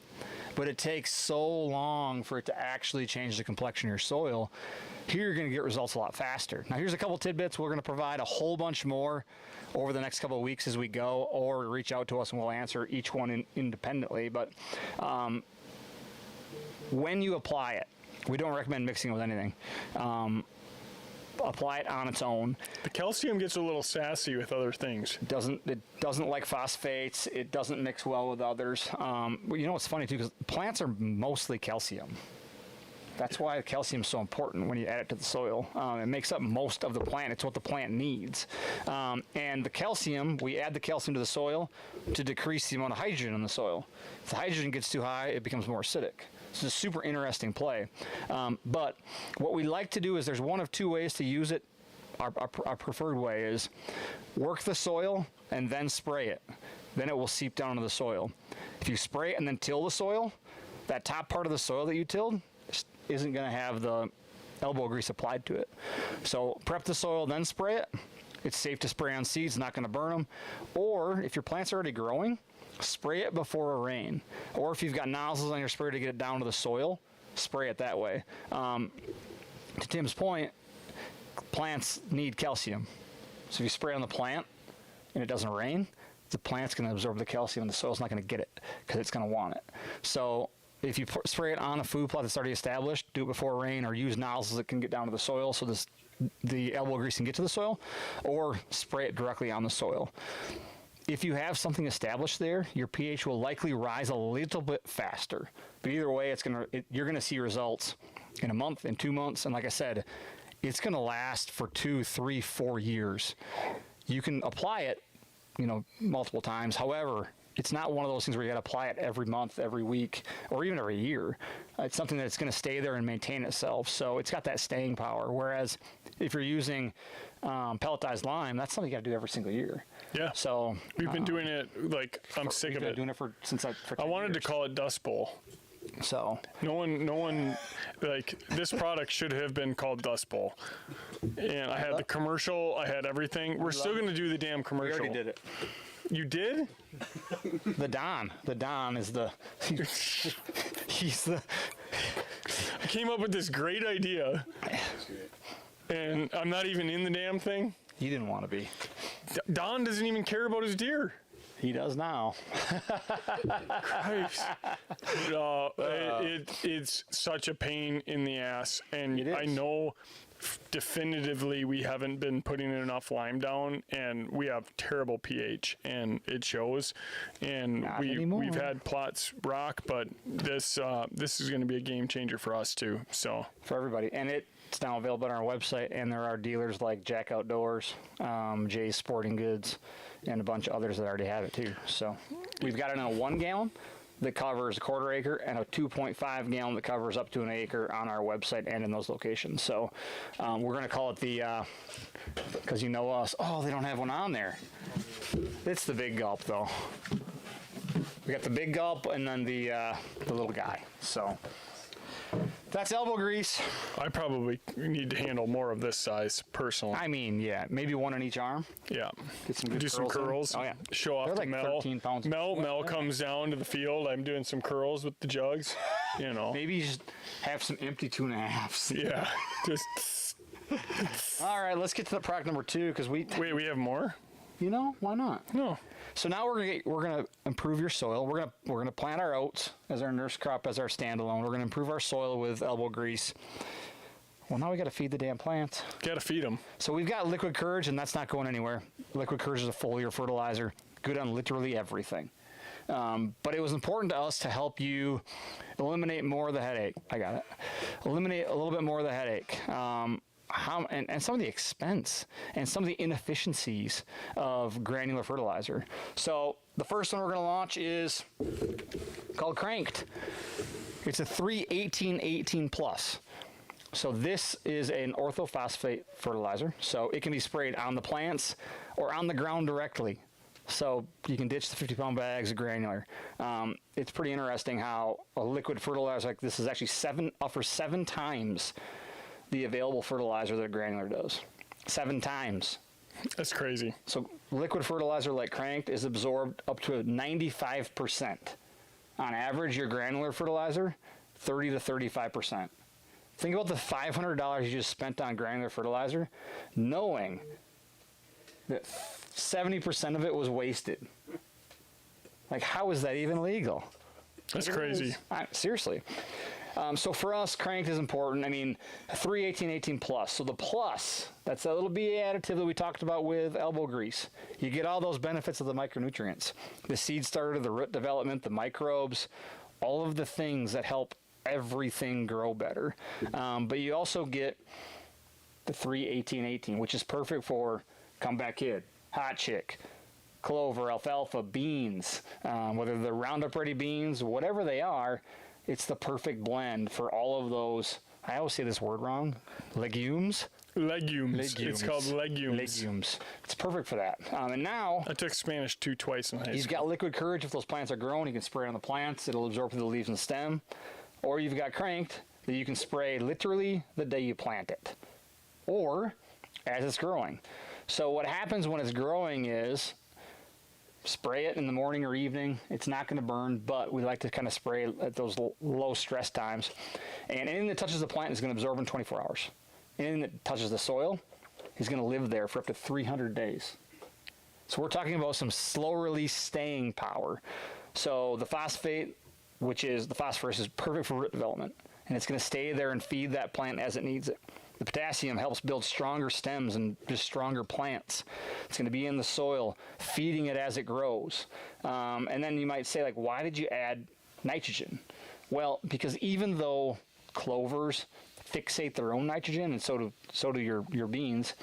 but it takes so long for it to actually change the complexion of your soil. Here, you're going to get results a lot faster. Now, here's a couple tidbits. We're going to provide a whole bunch more over the next couple of weeks as we go, or reach out to us and we'll answer each one independently. But when you apply it, we don't recommend mixing it with anything. Apply it on its own. The calcium gets a little sassy with other things. It doesn't like phosphates. It doesn't mix well with others. Well, you know what's funny too, because plants are mostly calcium. That's why calcium is so important when you add it to the soil. It makes up most of the plant. It's what the plant needs. And the calcium, we add the calcium to the soil to decrease the amount of hydrogen in the soil. If the hydrogen gets too high, it becomes more acidic. It's a super interesting play. But what we like to do is there's one of 2 ways to use it. Our preferred way is work the soil and then spray it. Then it will seep down into the soil. If you spray it and then till the soil, that top part of the soil that you tilled isn't going to have the elbow grease applied to it. So prep the soil, then spray it. It's safe to spray on seeds, not going to burn them. Or if your plant's already growing, spray it before a rain. Or if you've got nozzles on your sprayer to get it down to the soil, spray it that way. To Tim's point, plants need calcium. So if you spray on the plant and it doesn't rain, the plant's going to absorb the calcium and the soil's not going to get it because it's going to want it. So if you spray it on a food plot that's already established, do it before rain, or use nozzles that can get down to the soil so the elbow grease can get to the soil, or spray it directly on the soil. If you have something established there, your pH will likely rise a little bit faster. But either way, you're going to see results in a month, in 2 months, and like I said, it's going to last for 2, 3, 4 years. You can apply it, multiple times. However, it's not one of those things where you got to apply it every month, every week, or even every year. It's something that's going to stay there and maintain itself. So it's got that staying power. Whereas if you're using pelletized lime, that's something you got to do every single year. Yeah. So We've been doing it I'm sick we've of been it. doing it for 10 I wanted to years. call it Dust Bowl. So No one like this product should have been called Dust Bowl. And I had the commercial, I had everything. We're still going to do the damn we commercial. already did it. You did? The Don is the he's the I came up with this great idea That's great. and I'm not even in the damn thing. he didn't want to be. Don doesn't even care about his deer. He does now. Christ. No, it's such a pain in the ass. And It is. I know definitively we haven't been putting enough lime down and we have terrible pH and it shows. And Not anymore. we've had plots rock, but this is going to be a game changer for us too. So For everybody. And it's now available on our website, and there are dealers like Jack Outdoors, Jay's Sporting Goods, and a bunch of others that already have it too. So we've got it in a 1 gallon that covers a 1/4 acre and a 2.5 gallon that covers up to an acre on our website and in those locations. So we're going to call it because you know us, they don't have one on there. It's the Big Gulp though. We got the Big Gulp and then the little guy. So that's elbow grease. I probably need to handle more of this size personally. I mean, yeah, maybe 1 on each arm. Yeah. Get some good Do some curls in. curls. Oh, yeah. Show off They're to like Mel. 13 pounds. Mel comes down to the field. I'm doing some curls with the jugs. Maybe you just have some empty 2.5s. Yeah. Just All right, let's get to the product number 2 because wait. We have more. why not? No. So now we're gonna improve your soil. We're gonna plant our oats as our nurse crop, as our standalone. We're gonna improve our soil with elbow grease. Well, now we got to feed the damn plants. Gotta feed them. So we've got Liquid Courage, and that's not going anywhere. Liquid Courage is a foliar fertilizer, good on literally everything. But it was important to us to help you eliminate more of the headache. I got it. Eliminate a little bit more of the headache. and some of the expense and some of the inefficiencies of granular fertilizer. So the first one we're going to launch is called Cranked. It's a 3-18-18 plus. So this is an orthophosphate fertilizer. So it can be sprayed on the plants or on the ground directly. So you can ditch the 50-pound bags of granular. It's pretty interesting how a liquid fertilizer like this is actually offers 7 times the available fertilizer that a granular does. 7 times. That's crazy. So liquid fertilizer like Cranked is absorbed up to 95%. On average, your granular fertilizer, 30 to 35%. Think about the $500 you just spent on granular fertilizer, knowing that 70% of it was wasted. Like, how is that even legal? That's crazy. Seriously. So for us, Cranked is important. I mean, 3-18-18 plus. So the plus, that's a little BA additive that we talked about with elbow grease. You get all those benefits of the micronutrients. The seed starter, the root development, the microbes, all of the things that help everything grow better. But you also get the 3-18-18, which is perfect for comeback kid, hot chick, clover, alfalfa, beans, whether they're Roundup Ready beans, whatever they are. It's the perfect blend for all of those. I always say this word wrong. Legumes. It's called legumes. It's perfect for that. And now I took Spanish 2 twice in high school. you've got liquid courage. If those plants are growing, you can spray it on the plants. It'll absorb through the leaves and stem. Or you've got Cranked that you can spray literally the day you plant it, or as it's growing. So what happens when it's growing is spray it in the morning or evening. It's not going to burn, but we like to kind of spray at those low stress times. And anything that touches the plant is going to absorb in 24 hours. Anything that touches the soil is going to live there for up to 300 days. So we're talking about some slow release staying power. So the phosphate, which is the phosphorus, is perfect for root development, and it's going to stay there and feed that plant as it needs it. The potassium helps build stronger stems and just stronger plants. It's going to be in the soil, feeding it as it grows. And then you might say, like, why did you add nitrogen? Well, because even though clovers fixate their own nitrogen, and so do your beans,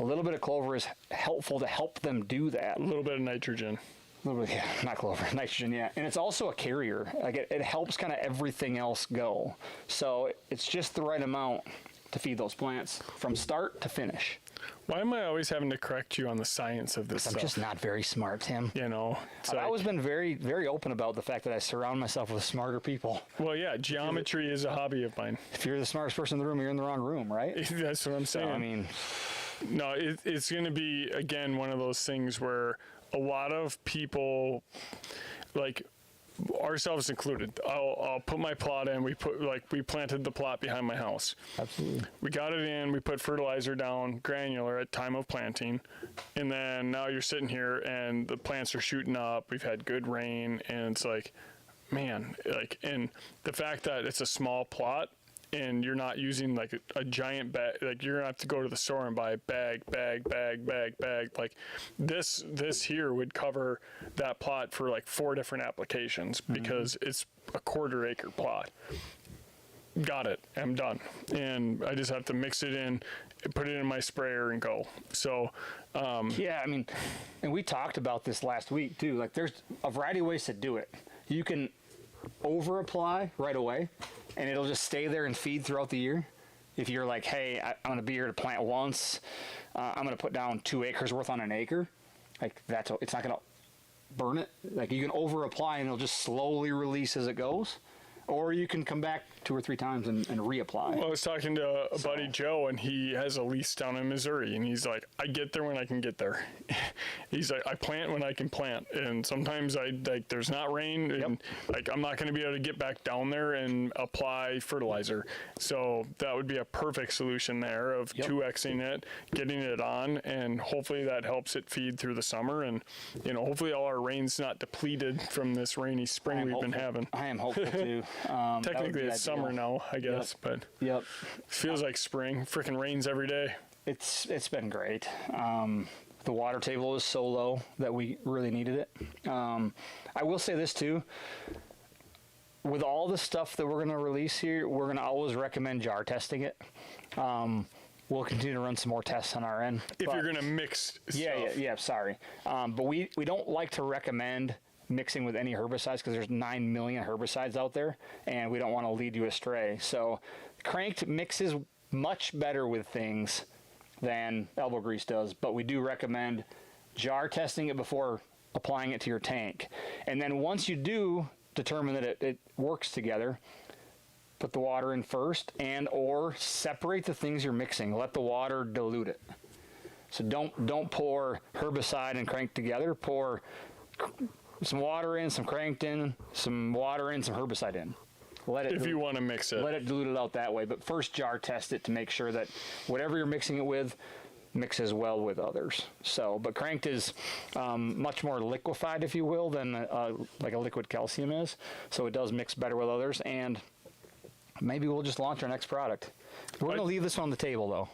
a little bit of clover is helpful to help them do that. A little bit of nitrogen. A little bit, yeah, not clover, nitrogen, yeah. And it's also a carrier. Like it helps kind of everything else go. So it's just the right amount to feed those plants from start to finish. Why am I always having to correct you on the science of this I'm stuff? just not very smart, Tim. You know, I've always been very, very open about the fact that I surround myself with smarter people. well, yeah, geometry is a hobby of mine. If you're the smartest person in the room, you're in the wrong room, right? That's what I'm saying. I mean, no, it's going to be, again, one of those things where a lot of people, like ourselves included, I'll put my plot in. We planted the plot behind my house. absolutely. We got it in, we put fertilizer down, granular at time of planting, and then now you're sitting here and the plants are shooting up. We've had good rain, and it's like, man, like, and the fact that it's a small plot and you're not using like a giant bag, like you're gonna have to go to the store and buy bag. Like this here would cover that plot for like 4 different applications because it's a 1/4 acre plot. Got it. I'm done. And I just have to mix it in, put it in my sprayer and go. So, Yeah, I mean, and we talked about this last week too. Like there's a variety of ways to do it. You can over apply right away and it'll just stay there and feed throughout the year. If you're like, hey, I'm going to be here to plant once, I'm going to put down 2 acres worth on an acre, like it's not going to burn it. Like you can over apply and it'll just slowly release as it goes. Or you can come back 2 or 3 times and reapply. well, I was talking to a buddy, Joe, and he has a lease down in Missouri, and he's like, I get there when I can get there. He's like, I plant when I can plant, and sometimes there's not rain, and like I'm not going to be able to get back down there and apply fertilizer. So that would be a perfect solution there of 2xing it, getting it on, and hopefully that helps it feed through the summer, and hopefully all our rain's not depleted from this rainy spring we've been having. I am hopeful too. Technically, it's summer now, I guess, but Yep. it feels like spring. Freaking rains every day. It's been great. The water table is so low that we really needed it. I will say this too. With all the stuff that we're going to release here, we're going to always recommend jar testing it. we'll continue to run some more tests on our end. If But- you're gonna mix yeah, stuff. yeah, sorry. But we don't like to recommend mixing with any herbicides because there's 9 million herbicides out there, and we don't want to lead you astray. So Cranked mixes much better with things than elbow grease does, but we do recommend jar testing it before applying it to your tank. And then once you do determine that it works together, put the water in first and or separate the things you're mixing. Let the water dilute it. So don't pour herbicide and Crank together. Pour some water in, some Cranked in, some water in, some herbicide in. Let it If you want to mix it. let it dilute it out that way. But first jar test it to make sure that whatever you're mixing it with mixes well with others. So, but Cranked is much more liquefied, if you will, than like a liquid calcium is. So it does mix better with others. And maybe we'll just launch our next product. We're gonna leave this on the table though.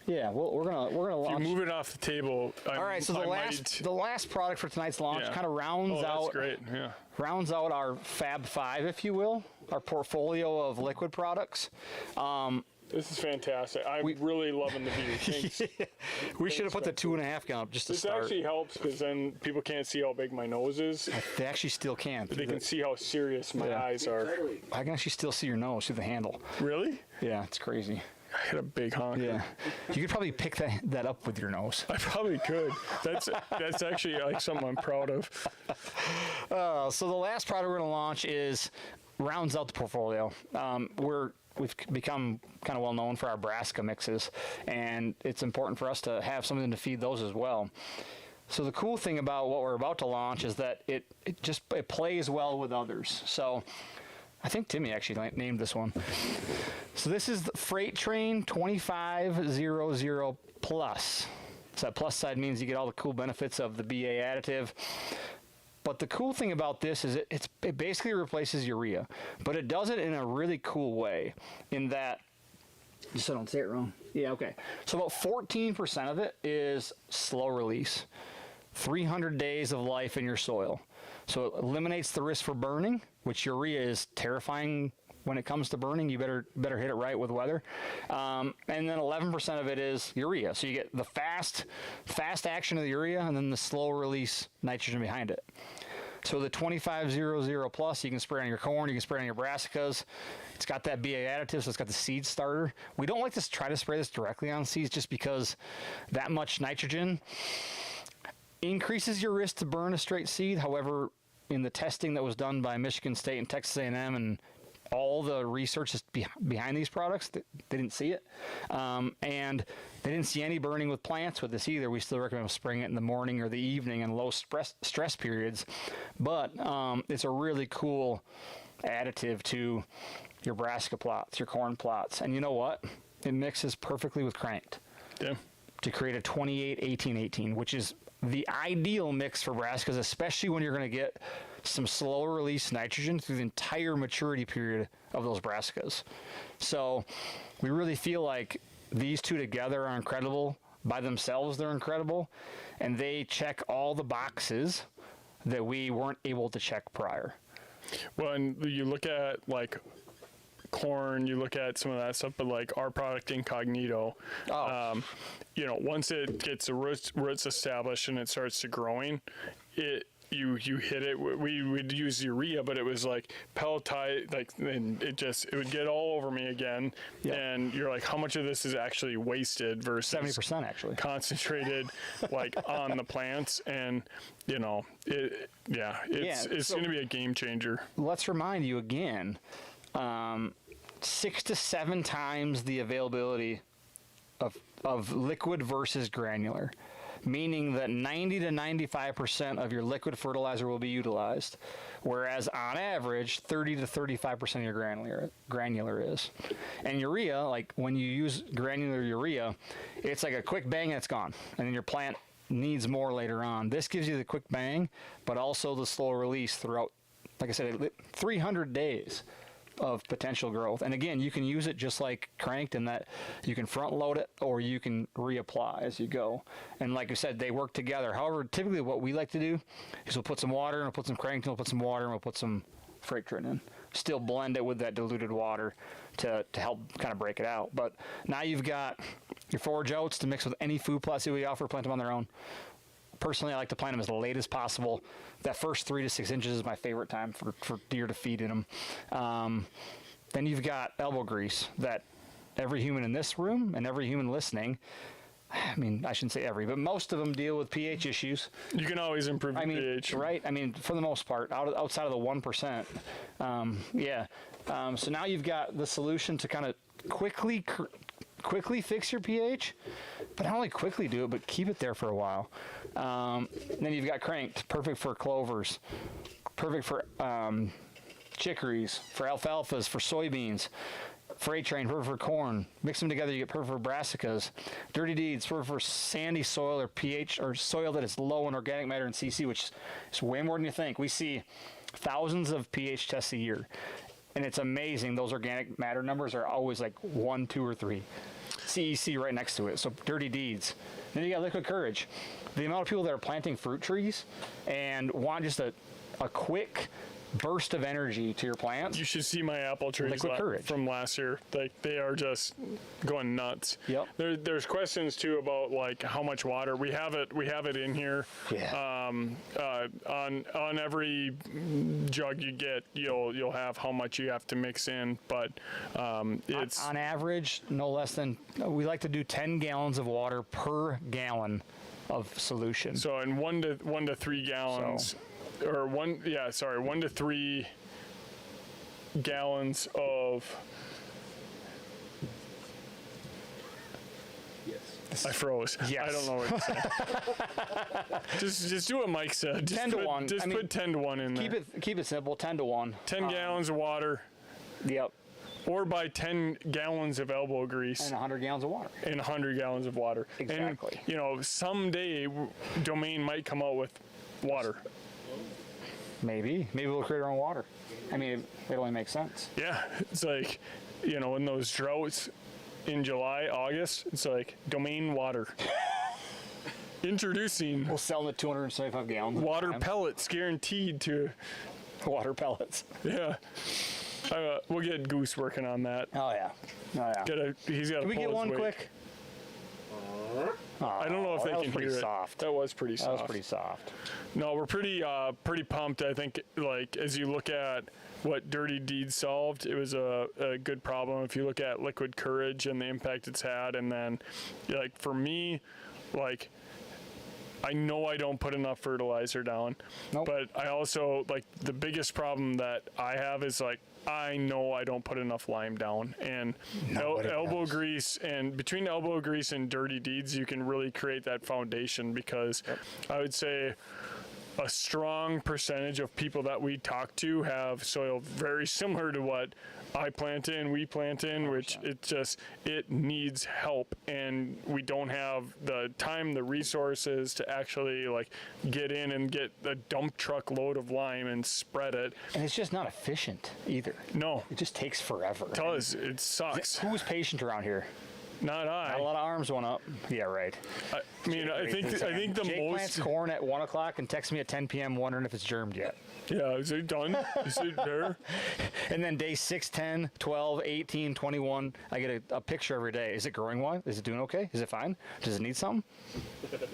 Yeah, we're gonna If you launch. move it off the table. All right, so the last product for tonight's launch Yeah. kind of rounds that's out great. Yeah. rounds out our Fab Five, if you will, our portfolio of liquid products. This is fantastic. I'm really loving the view. Thanks. We should have put the 2.5 gun up just to This start. actually helps because then people can't see how big my nose is. They actually still can. They can see how serious my Yeah. eyes are. I can actually still see your nose through the handle. Really? Yeah, it's crazy. I had a big honk. Yeah, you could probably pick that up with your nose. I probably could. That's actually like something I'm proud of. So the last product we're going to launch rounds out the portfolio. We've become kind of well known for our Brassica mixes, and it's important for us to have something to feed those as well. So the cool thing about what we're about to launch is that it plays well with others. So I think Timmy actually named this one. So this is the Freight Train 2500 Plus. So that plus side means you get all the cool benefits of the BA additive. But the cool thing about this is it basically replaces urea, but it does it in a really cool way in that, just so I don't say it wrong. Yeah, okay. So about 14% of it is slow release, 300 days of life in your soil. So it eliminates the risk for burning, which urea is terrifying when it comes to burning. You better hit it right with weather. And then 11% of it is urea. So you get the fast action of the urea and then the slow release nitrogen behind it. So the 2500 Plus, you can spray on your corn, you can spray on your brassicas. It's got that BA additive, so it's got the seed starter. We don't like to try to spray this directly on seeds just because that much nitrogen increases your risk to burn a straight seed. However, in the testing that was done by Michigan State and Texas A&M and all the research is behind these products, they didn't see it. And they didn't see any burning with plants with this either. We still recommend spraying it in the morning or the evening in low stress periods. But it's a really cool additive to your brassica plots, your corn plots. And you know what? It mixes perfectly with Cranked Yeah. to create a 28-18-18, which is the ideal mix for brassicas, especially when you're going to get some slower release nitrogen through the entire maturity period of those brassicas. So we really feel like these two together are incredible. By themselves, they're incredible. And they check all the boxes that we weren't able to check prior. Well, and you look at like corn, you look at some of that stuff, but like our product Incognito, you know, once it gets the roots established and it starts to growing, you hit it. We would use urea, but it was like pelletized, like, and it would get all over me again. Yeah. And you're like, how much of this is actually wasted versus 70% actually. concentrated like on the plants? And you know, it's so- going to be a game changer. Let's remind you again, 6 to 7 times the availability of liquid versus granular, meaning that 90 to 95% of your liquid fertilizer will be utilized, whereas on average 30 to 35% of your granular is. And urea, like when you use granular urea, it's like a quick bang and it's gone, and then your plant needs more later on. This gives you the quick bang, but also the slow release throughout, like I said, 300 days of potential growth. And again, you can use it just like Cranked in that you can front load it or you can reapply as you go. And like I said, they work together. However, typically what we like to do is we'll put some water and we'll put some Cranked and we'll put some water and we'll put some Freight Train in. still blend it with that diluted water to help kind of break it out. But now you've got your forage oats to mix with any food plots that we offer, plant them on their own. Personally, I like to plant them as late as possible. That first 3 to 6 inches is my favorite time for deer to feed in them. Then you've got elbow grease that every human in this room and every human listening, I mean, I shouldn't say every, but most of them deal with pH issues. You can always improve I mean, pH. right? I mean, for the most part, outside of the 1%. So now you've got the solution to kind of quickly fix your pH, but not only quickly do it, but keep it there for a while. Then you've got Cranked, perfect for clovers, perfect for chicories, for alfalfas, for soybeans, for A-Train, perfect for corn. Mix them together, you get perfect for brassicas. Dirty Deeds, perfect for sandy soil or pH or soil that is low in organic matter and CC, which is way more than you think. We see thousands of pH tests a year, and it's amazing. Those organic matter numbers are always like 1, 2, or 3. CEC right next to it. So Dirty Deeds. Then you got Liquid Courage. The amount of people that are planting fruit trees and want just a quick burst of energy to your plants. You should see my apple trees Liquid Courage. from last year. Like, they are just going nuts. Yep. There's questions too about like how much water we have it in here. Yeah. On every jug you get, you'll have how much you have to mix in, but it's on average no less than, we like to do 10 gallons of water per gallon of solution. so in 1 to 3 gallons. Or 1 to 3 gallons of. Yes. I froze. Yes. I don't know what to say. just do what Mike said. Just 10 to 1. Just I mean, put 10 to 1 in there. Keep it simple, 10 to 1. 10 gallons of water, Yep. or buy 10 gallons of elbow grease And 100 gallons of water. and 100 gallons of water. Exactly. And someday Domain might come out with water. Maybe we'll create our own water. I mean, it only makes sense. Yeah, it's like, in those droughts in July, August, it's like Domain water. Introducing We'll sell them at 275 gallons. at a water time. pellets guaranteed to, Water pellets. yeah. We'll get Goose working on that. Oh yeah. He's got to Can we pull get his one weight. quick? I don't know if Oh, they that was can pretty hear soft. it. That was pretty That soft. was pretty soft. No, we're pretty pumped. I think, like, as you look at what Dirty Deeds solved, it was a good problem. If you look at Liquid Courage and the impact it's had, and then, like, for me, like, I know I don't put enough fertilizer down, Nope. but I also, like, the biggest problem that I have is, like, I know I don't put enough lime down, and elbow does. grease, and between elbow grease and Dirty Deeds, you can really create that foundation, because I would say a strong percentage of people that we talk to have soil very similar to what I plant in, we plant in, which it needs help, and we don't have the time, the resources to actually like get in and get a dump truck load of lime and spread it. And it's just not efficient either. No, It just takes forever. tell us, it sucks. Who's patient around here? Not Got a I. lot of arms went up. Yeah, right. I mean, I think the Jake plants most. corn at 1 o'clock and texts me at 10 p.m. wondering if it's germed yet. Yeah, is it done? Is it there? And then day 6, 10, 12, 18, 21, I get a picture every day. Is it growing well? Is it doing okay? Is it fine? Does it need something?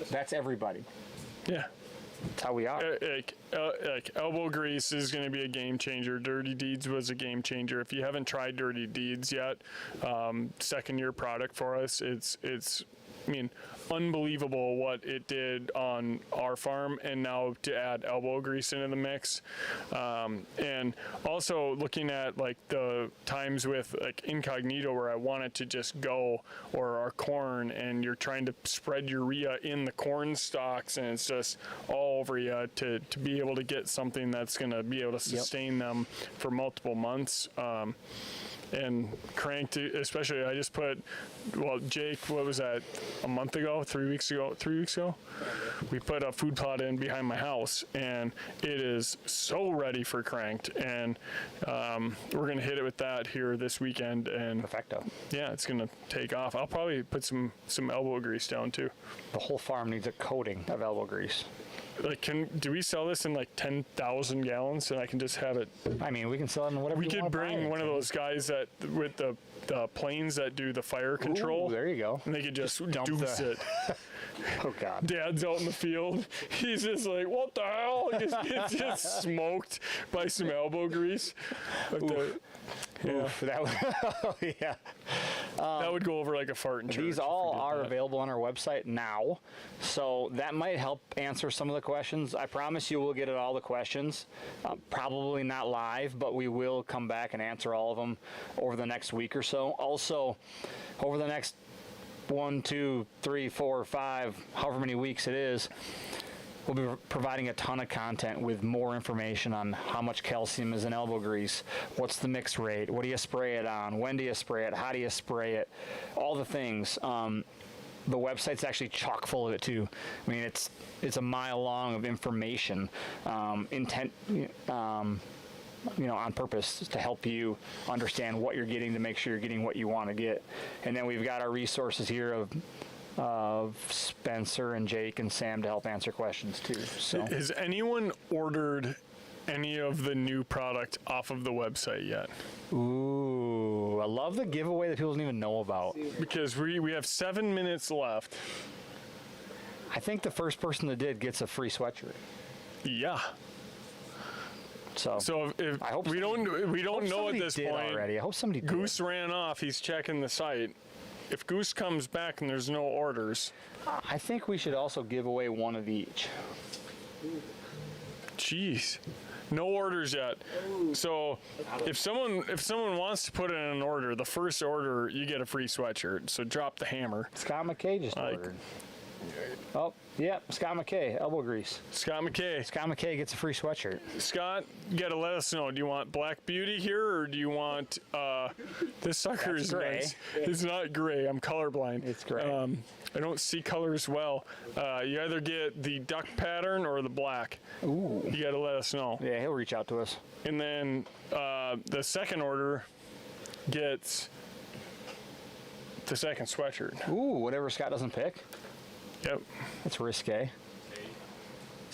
That's everybody. Yeah. That's how we are. Like elbow grease is going to be a game changer. Dirty Deeds was a game changer. If you haven't tried Dirty Deeds yet, second year product for us. It's I mean, unbelievable what it did on our farm, and now to add elbow grease into the mix. And also looking at like the times with like Incognito where I want it to just go, or our corn, and you're trying to spread urea in the corn stalks and it's just all over you, to be able to get something that's going to be able to sustain them for multiple months. And Cranked, especially, I just put, Jake, what was that, a month ago, 3 weeks ago? We put a food plot in behind my house, and it is so ready for Cranked, and we're going to hit it with that here this weekend, and Perfecto. yeah, it's going to take off. I'll probably put some elbow grease down too. The whole farm needs a coating of elbow grease. like, do we sell this in like 10,000 gallons and I can just have it? I mean, we can sell it in whatever We you could want to bring buy one it. of those guys that with the planes that do the fire control. Ooh, there you go. And they could just dump deuce the- it. Oh God. Dad's out in the field. He's just like, what the hell? He just gets just smoked by some elbow grease. But yeah, That would, yeah. that would go over like a fart in church. These if we all did are that. available on our website now, so that might help answer some of the questions. I promise you we'll get at all the questions. Probably not live, but we will come back and answer all of them over the next week or so. Also, over the next 1, 2, 3, 4, 5, however many weeks it is, we'll be providing a ton of content with more information on how much calcium is in elbow grease, what's the mix rate, what do you spray it on, when do you spray it, how do you spray it, all the things. The website's actually chock full of it too. I mean, it's a mile long of information, on purpose to help you understand what you're getting, to make sure you're getting what you want to get. And then we've got our resources here of Spencer and Jake and Sam to help answer questions too. So Has anyone ordered any of the new product off of the website yet? ooh, I love the giveaway that people don't even know about. Because we have 7 minutes left. I think the first person that did gets a free sweatshirt. Yeah. So if I hope we don't know at somebody this did point. already. I hope somebody did. Goose ran off. He's checking the site. If Goose comes back and there's no orders, I think we should also give away one of each. jeez, no orders yet. So if someone wants to put in an order, the first order you get a free sweatshirt. So drop the hammer. Scott McKay just Like- ordered. Oh, yeah, Scott McKay, elbow grease. Scott McKay. Scott McKay gets a free sweatshirt. Scott, you gotta let us know. Do you want Black Beauty here, or do you want this sucker That's is gray. nice. It's not gray. I'm colorblind. It's gray. I don't see colors well. You either get the duck pattern or the black. Ooh. You gotta let us know. Yeah, he'll reach out to us. And then the second order gets the second sweatshirt. Ooh, whatever Scott doesn't pick. Yep. That's risque.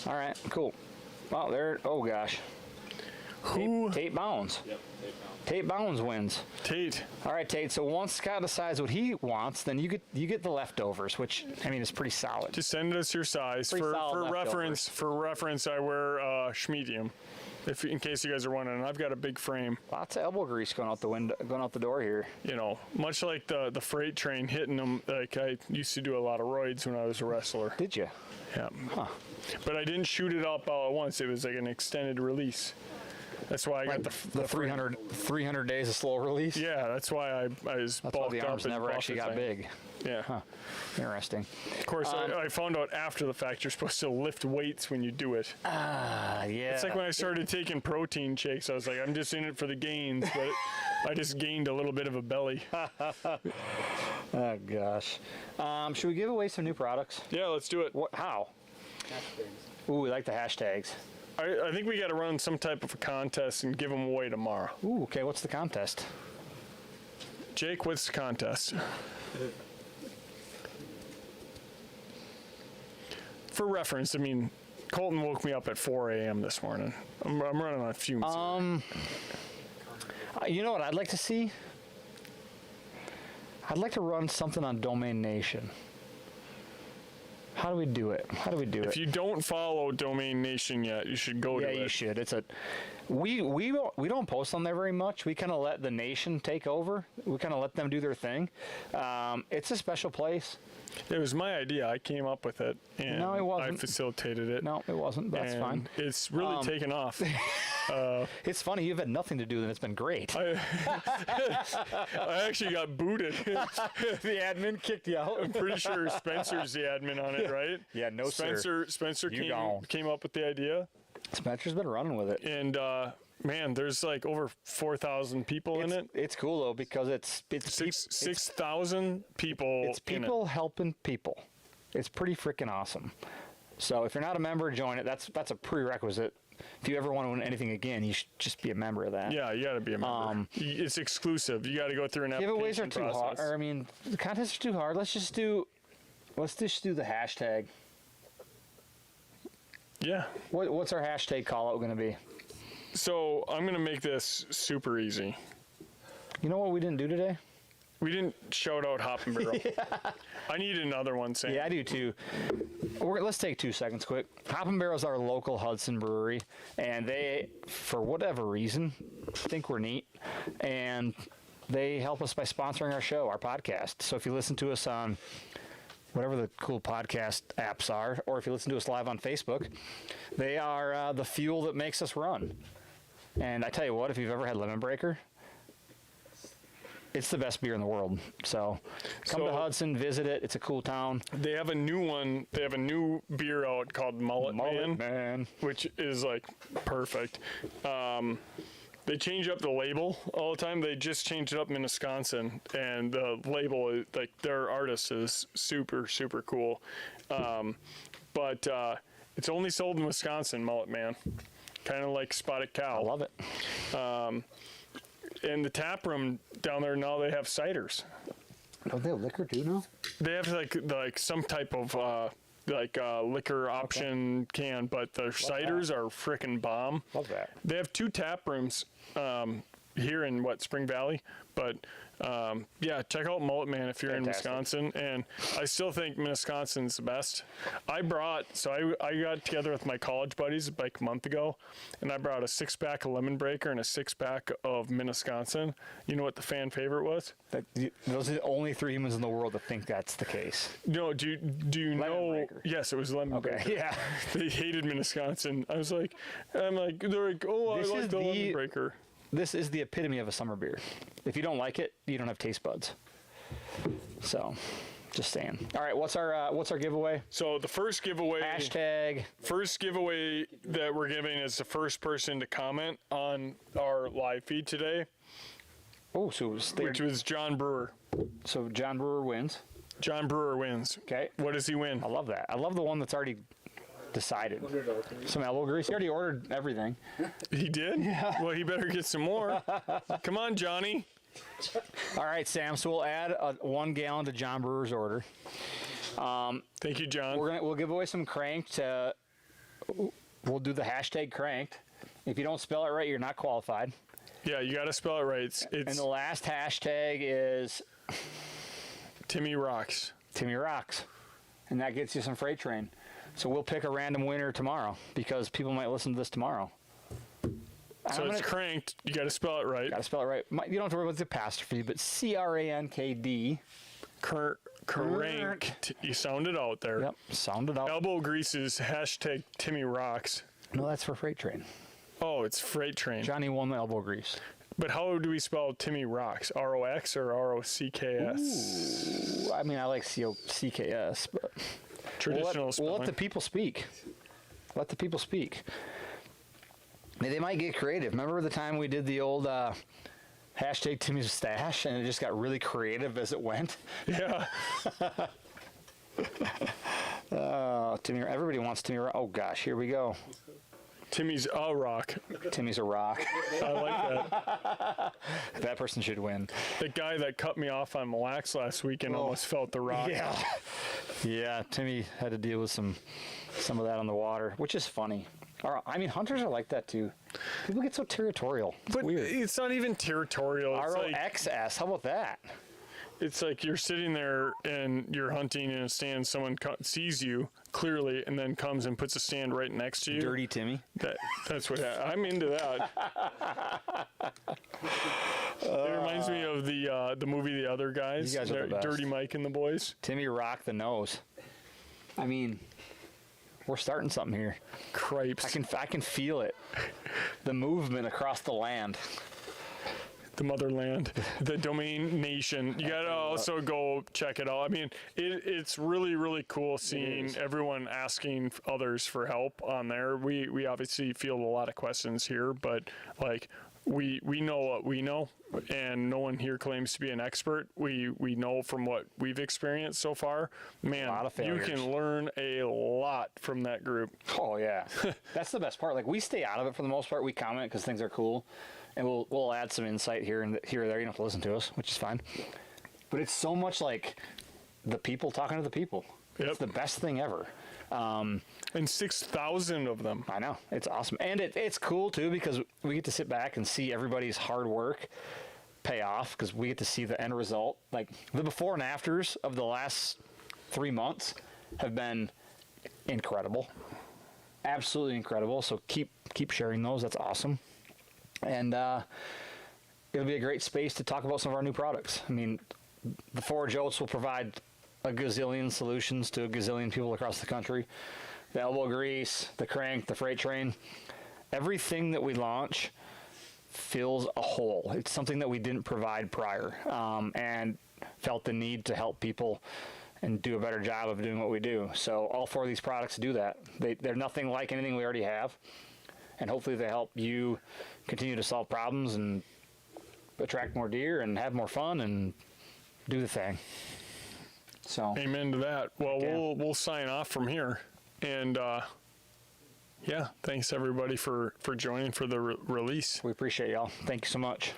All right, cool. Well, there. Oh gosh. Who? Tate Bounds. Yep. Tate Bounds wins. Tate. All right, Tate. So once Scott decides what he wants, then you get the leftovers, which I mean is pretty solid. Just send us your size. Pretty solid For leftovers. reference, I wear medium. In case you guys are wondering, I've got a big frame. Lots of elbow grease going out the window, going out the door here. You know, much like the freight train hitting them. Like I used to do a lot of roids when I was a wrestler. Did you? Yeah. Huh. But I didn't shoot it up all at once. It was like an extended release. That's why I got The 300 days of slow release. Yeah, that's why I was That's why bulked the up arms and never actually got buffeting. big. Yeah. Huh. Interesting. Of course, I found out after the fact you're supposed to lift weights when you do it. Yeah. It's like when I started taking protein shakes, I was like, I'm just in it for the gains, but I just gained a little bit of a belly. Oh gosh. Should we give away some new products? Yeah, let's do it. What? How? Ooh, we like the hashtags. I think we got to run some type of a contest and give them away tomorrow. Ooh, okay. What's the contest? Jake, what's the contest? For reference, I mean, Colton woke me up at 4 a.m. this morning. I'm running on fumes. You know what I'd like to see? I'd like to run something on Domain Nation. How do we do it? If you don't follow Domain Nation yet, you should go to Yeah, it. you should. It's a we don't post on there very much. We kind of let the nation take over. We kind of let them do their thing. It's a special place. It was my idea. I came up with it, and No, it wasn't. I facilitated it. No, it wasn't. That's and fine. It's really taken off. It's funny. You've had nothing to do, and it's been great. I actually got booted. The admin kicked you out. I'm pretty sure Spencer's the admin on it, right? Yeah, no, sir. Spencer You don't. came up with the idea, Spencer's been running with it. and man, there's like over 4,000 people in it. It's cool though because it's 6,000 people. It's people helping people. It's pretty freaking awesome. So if you're not a member, join it. That's a prerequisite. If you ever want to win anything again, you should just be a member of that. Yeah, you got to be a member. It's exclusive. You got to go through an Giveaways application are too process. hard. Or, I mean, the contests are too hard. Let's just do the hashtag. Yeah. What's our hashtag call out going to be? So I'm going to make this super easy. You know what we didn't do today? We didn't shout out Hop and Barrel. I need another one, Sam. Yeah, I do too. Let's take 2 seconds quick. Hop and Barrel is our local Hudson brewery, and they, for whatever reason, think we're neat, and they help us by sponsoring our show, our podcast. So if you listen to us on whatever the cool podcast apps are, or if you listen to us live on Facebook, they are the fuel that makes us run. And I tell you what, if you've ever had Lemon Breaker, it's the best beer in the world. So come to Hudson, visit it. It's a cool town. They have a new one. They have a new beer out called Mullet Man, which is like perfect. They change up the label all the time. They just changed it up in Wisconsin, and the label, like their artist is super, super cool. But it's only sold in Wisconsin, Mullet Man. Kind of like Spotted Cow. I love it. In the tap room down there now, they have ciders. Don't they have liquor too now? They have like some type of liquor option can, but their ciders are freaking bomb. Love that. They have 2 tap rooms here in Spring Valley, but yeah, check out Mullet Man if you're Fantastic. in Wisconsin. And I still think Wisconsin's the best. I got together with my college buddies like a month ago, and I brought a 6-pack of Lemon Breaker and a 6-pack of Wisconsin. You know what the fan favorite was? Those are the only 3 humans in the world that think that's the case. No, do you know? Breaker. Yes, it was Lemon Breaker. Yeah. They hated Wisconsin. they're like, oh, This I is like the Lemon Breaker. This is the epitome of a summer beer. If you don't like it, you don't have taste buds. So, just saying. All right, what's our giveaway? So the first giveaway that we're giving is the first person to comment on our live feed today, Oh, so which was John Brewer. so John Brewer wins. John Brewer wins. Okay, What does he win? I love that. I love the one that's already decided. Some elbow grease. He already ordered everything. He did? Yeah. Well, he better get some more. Come on, Johnny. All right, Sam. So we'll add 1 gallon to John Brewer's order. Thank you, John. We'll give away some cranked. We'll do the hashtag cranked. If you don't spell it right, you're not qualified. Yeah, you got to spell it right. It's And the last hashtag is Timmy Rocks. Timmy Rocks, and that gets you some Freight Train. So we'll pick a random winner tomorrow because people might listen to this tomorrow. So it's cranked. You got to spell it right. Got to spell it right. You don't have to worry about the apostrophe, but C-R-A-N-K-D. Cranked. You sound it out there. Yep, sound it out. Elbow grease is hashtag Timmy Rocks. No, that's for Freight Train. Oh, it's Freight Train. Johnny won the elbow grease. But how do we spell Timmy Rocks? R-O-X or R-O-C-K-S? I mean, I like C-O-C-K-S, but Traditional spelling. we'll let the people speak. Let the people speak. They might get creative. Remember the time we did the old hashtag Timmy's Stash, and it just got really creative as it went? Yeah. Timmy, everybody wants Timmy. Oh gosh, here we go. Timmy's a rock. Timmy's a rock. I like that. That person should win. The guy that cut me off on Mille Lacs last weekend almost felt the rock. Yeah. Yeah, Timmy had to deal with some of that on the water, which is funny. I mean, hunters are like that too. People get so territorial. It's But weird. it's not even territorial. It's like, ROXS. How about that? it's like you're sitting there and you're hunting in a stand. Someone sees you clearly and then comes and puts a stand right next to you. Dirty Timmy. That's what I'm into that. It reminds me of the movie The Other Guys. You guys are the best. Dirty Mike and the boys. Timmy rocked the nose. I mean, we're starting something here. Cripes. I can feel it. The movement across the land. The motherland, the domain nation. You gotta also go check it out. I mean, it's really, really cool seeing everyone asking others for help on there. We obviously field a lot of questions here, but like we know what we know, and no one here claims to be an expert. We know from what we've experienced so far. Man, A lot of you failures. can learn a lot from that group. Oh yeah, that's the best part. Like we stay out of it for the most part. We comment because things are cool, and we'll add some insight here and there. You don't have to listen to us, which is fine. But it's so much like the people talking to the people. Yep. It's the best thing ever. And 6,000 of them. I know, it's awesome, and it's cool too because we get to sit back and see everybody's hard work pay off because we get to see the end result. Like the before and afters of the last 3 months have been incredible, absolutely incredible. So keep sharing those. That's awesome, and it'll be a great space to talk about some of our new products. I mean, the Forage Oats will provide a gazillion solutions to a gazillion people across the country. The elbow grease, the crank, the freight train, everything that we launch fills a hole. It's something that we didn't provide prior, and felt the need to help people and do a better job of doing what we do. So all 4 of these products do that. They're nothing like anything we already have, and hopefully they help you continue to solve problems and attract more deer and have more fun and do the thing. So Amen to that. Well, Yeah. we'll sign off from here. And yeah, thanks everybody for joining for the release. we appreciate y'all. Thank you so much.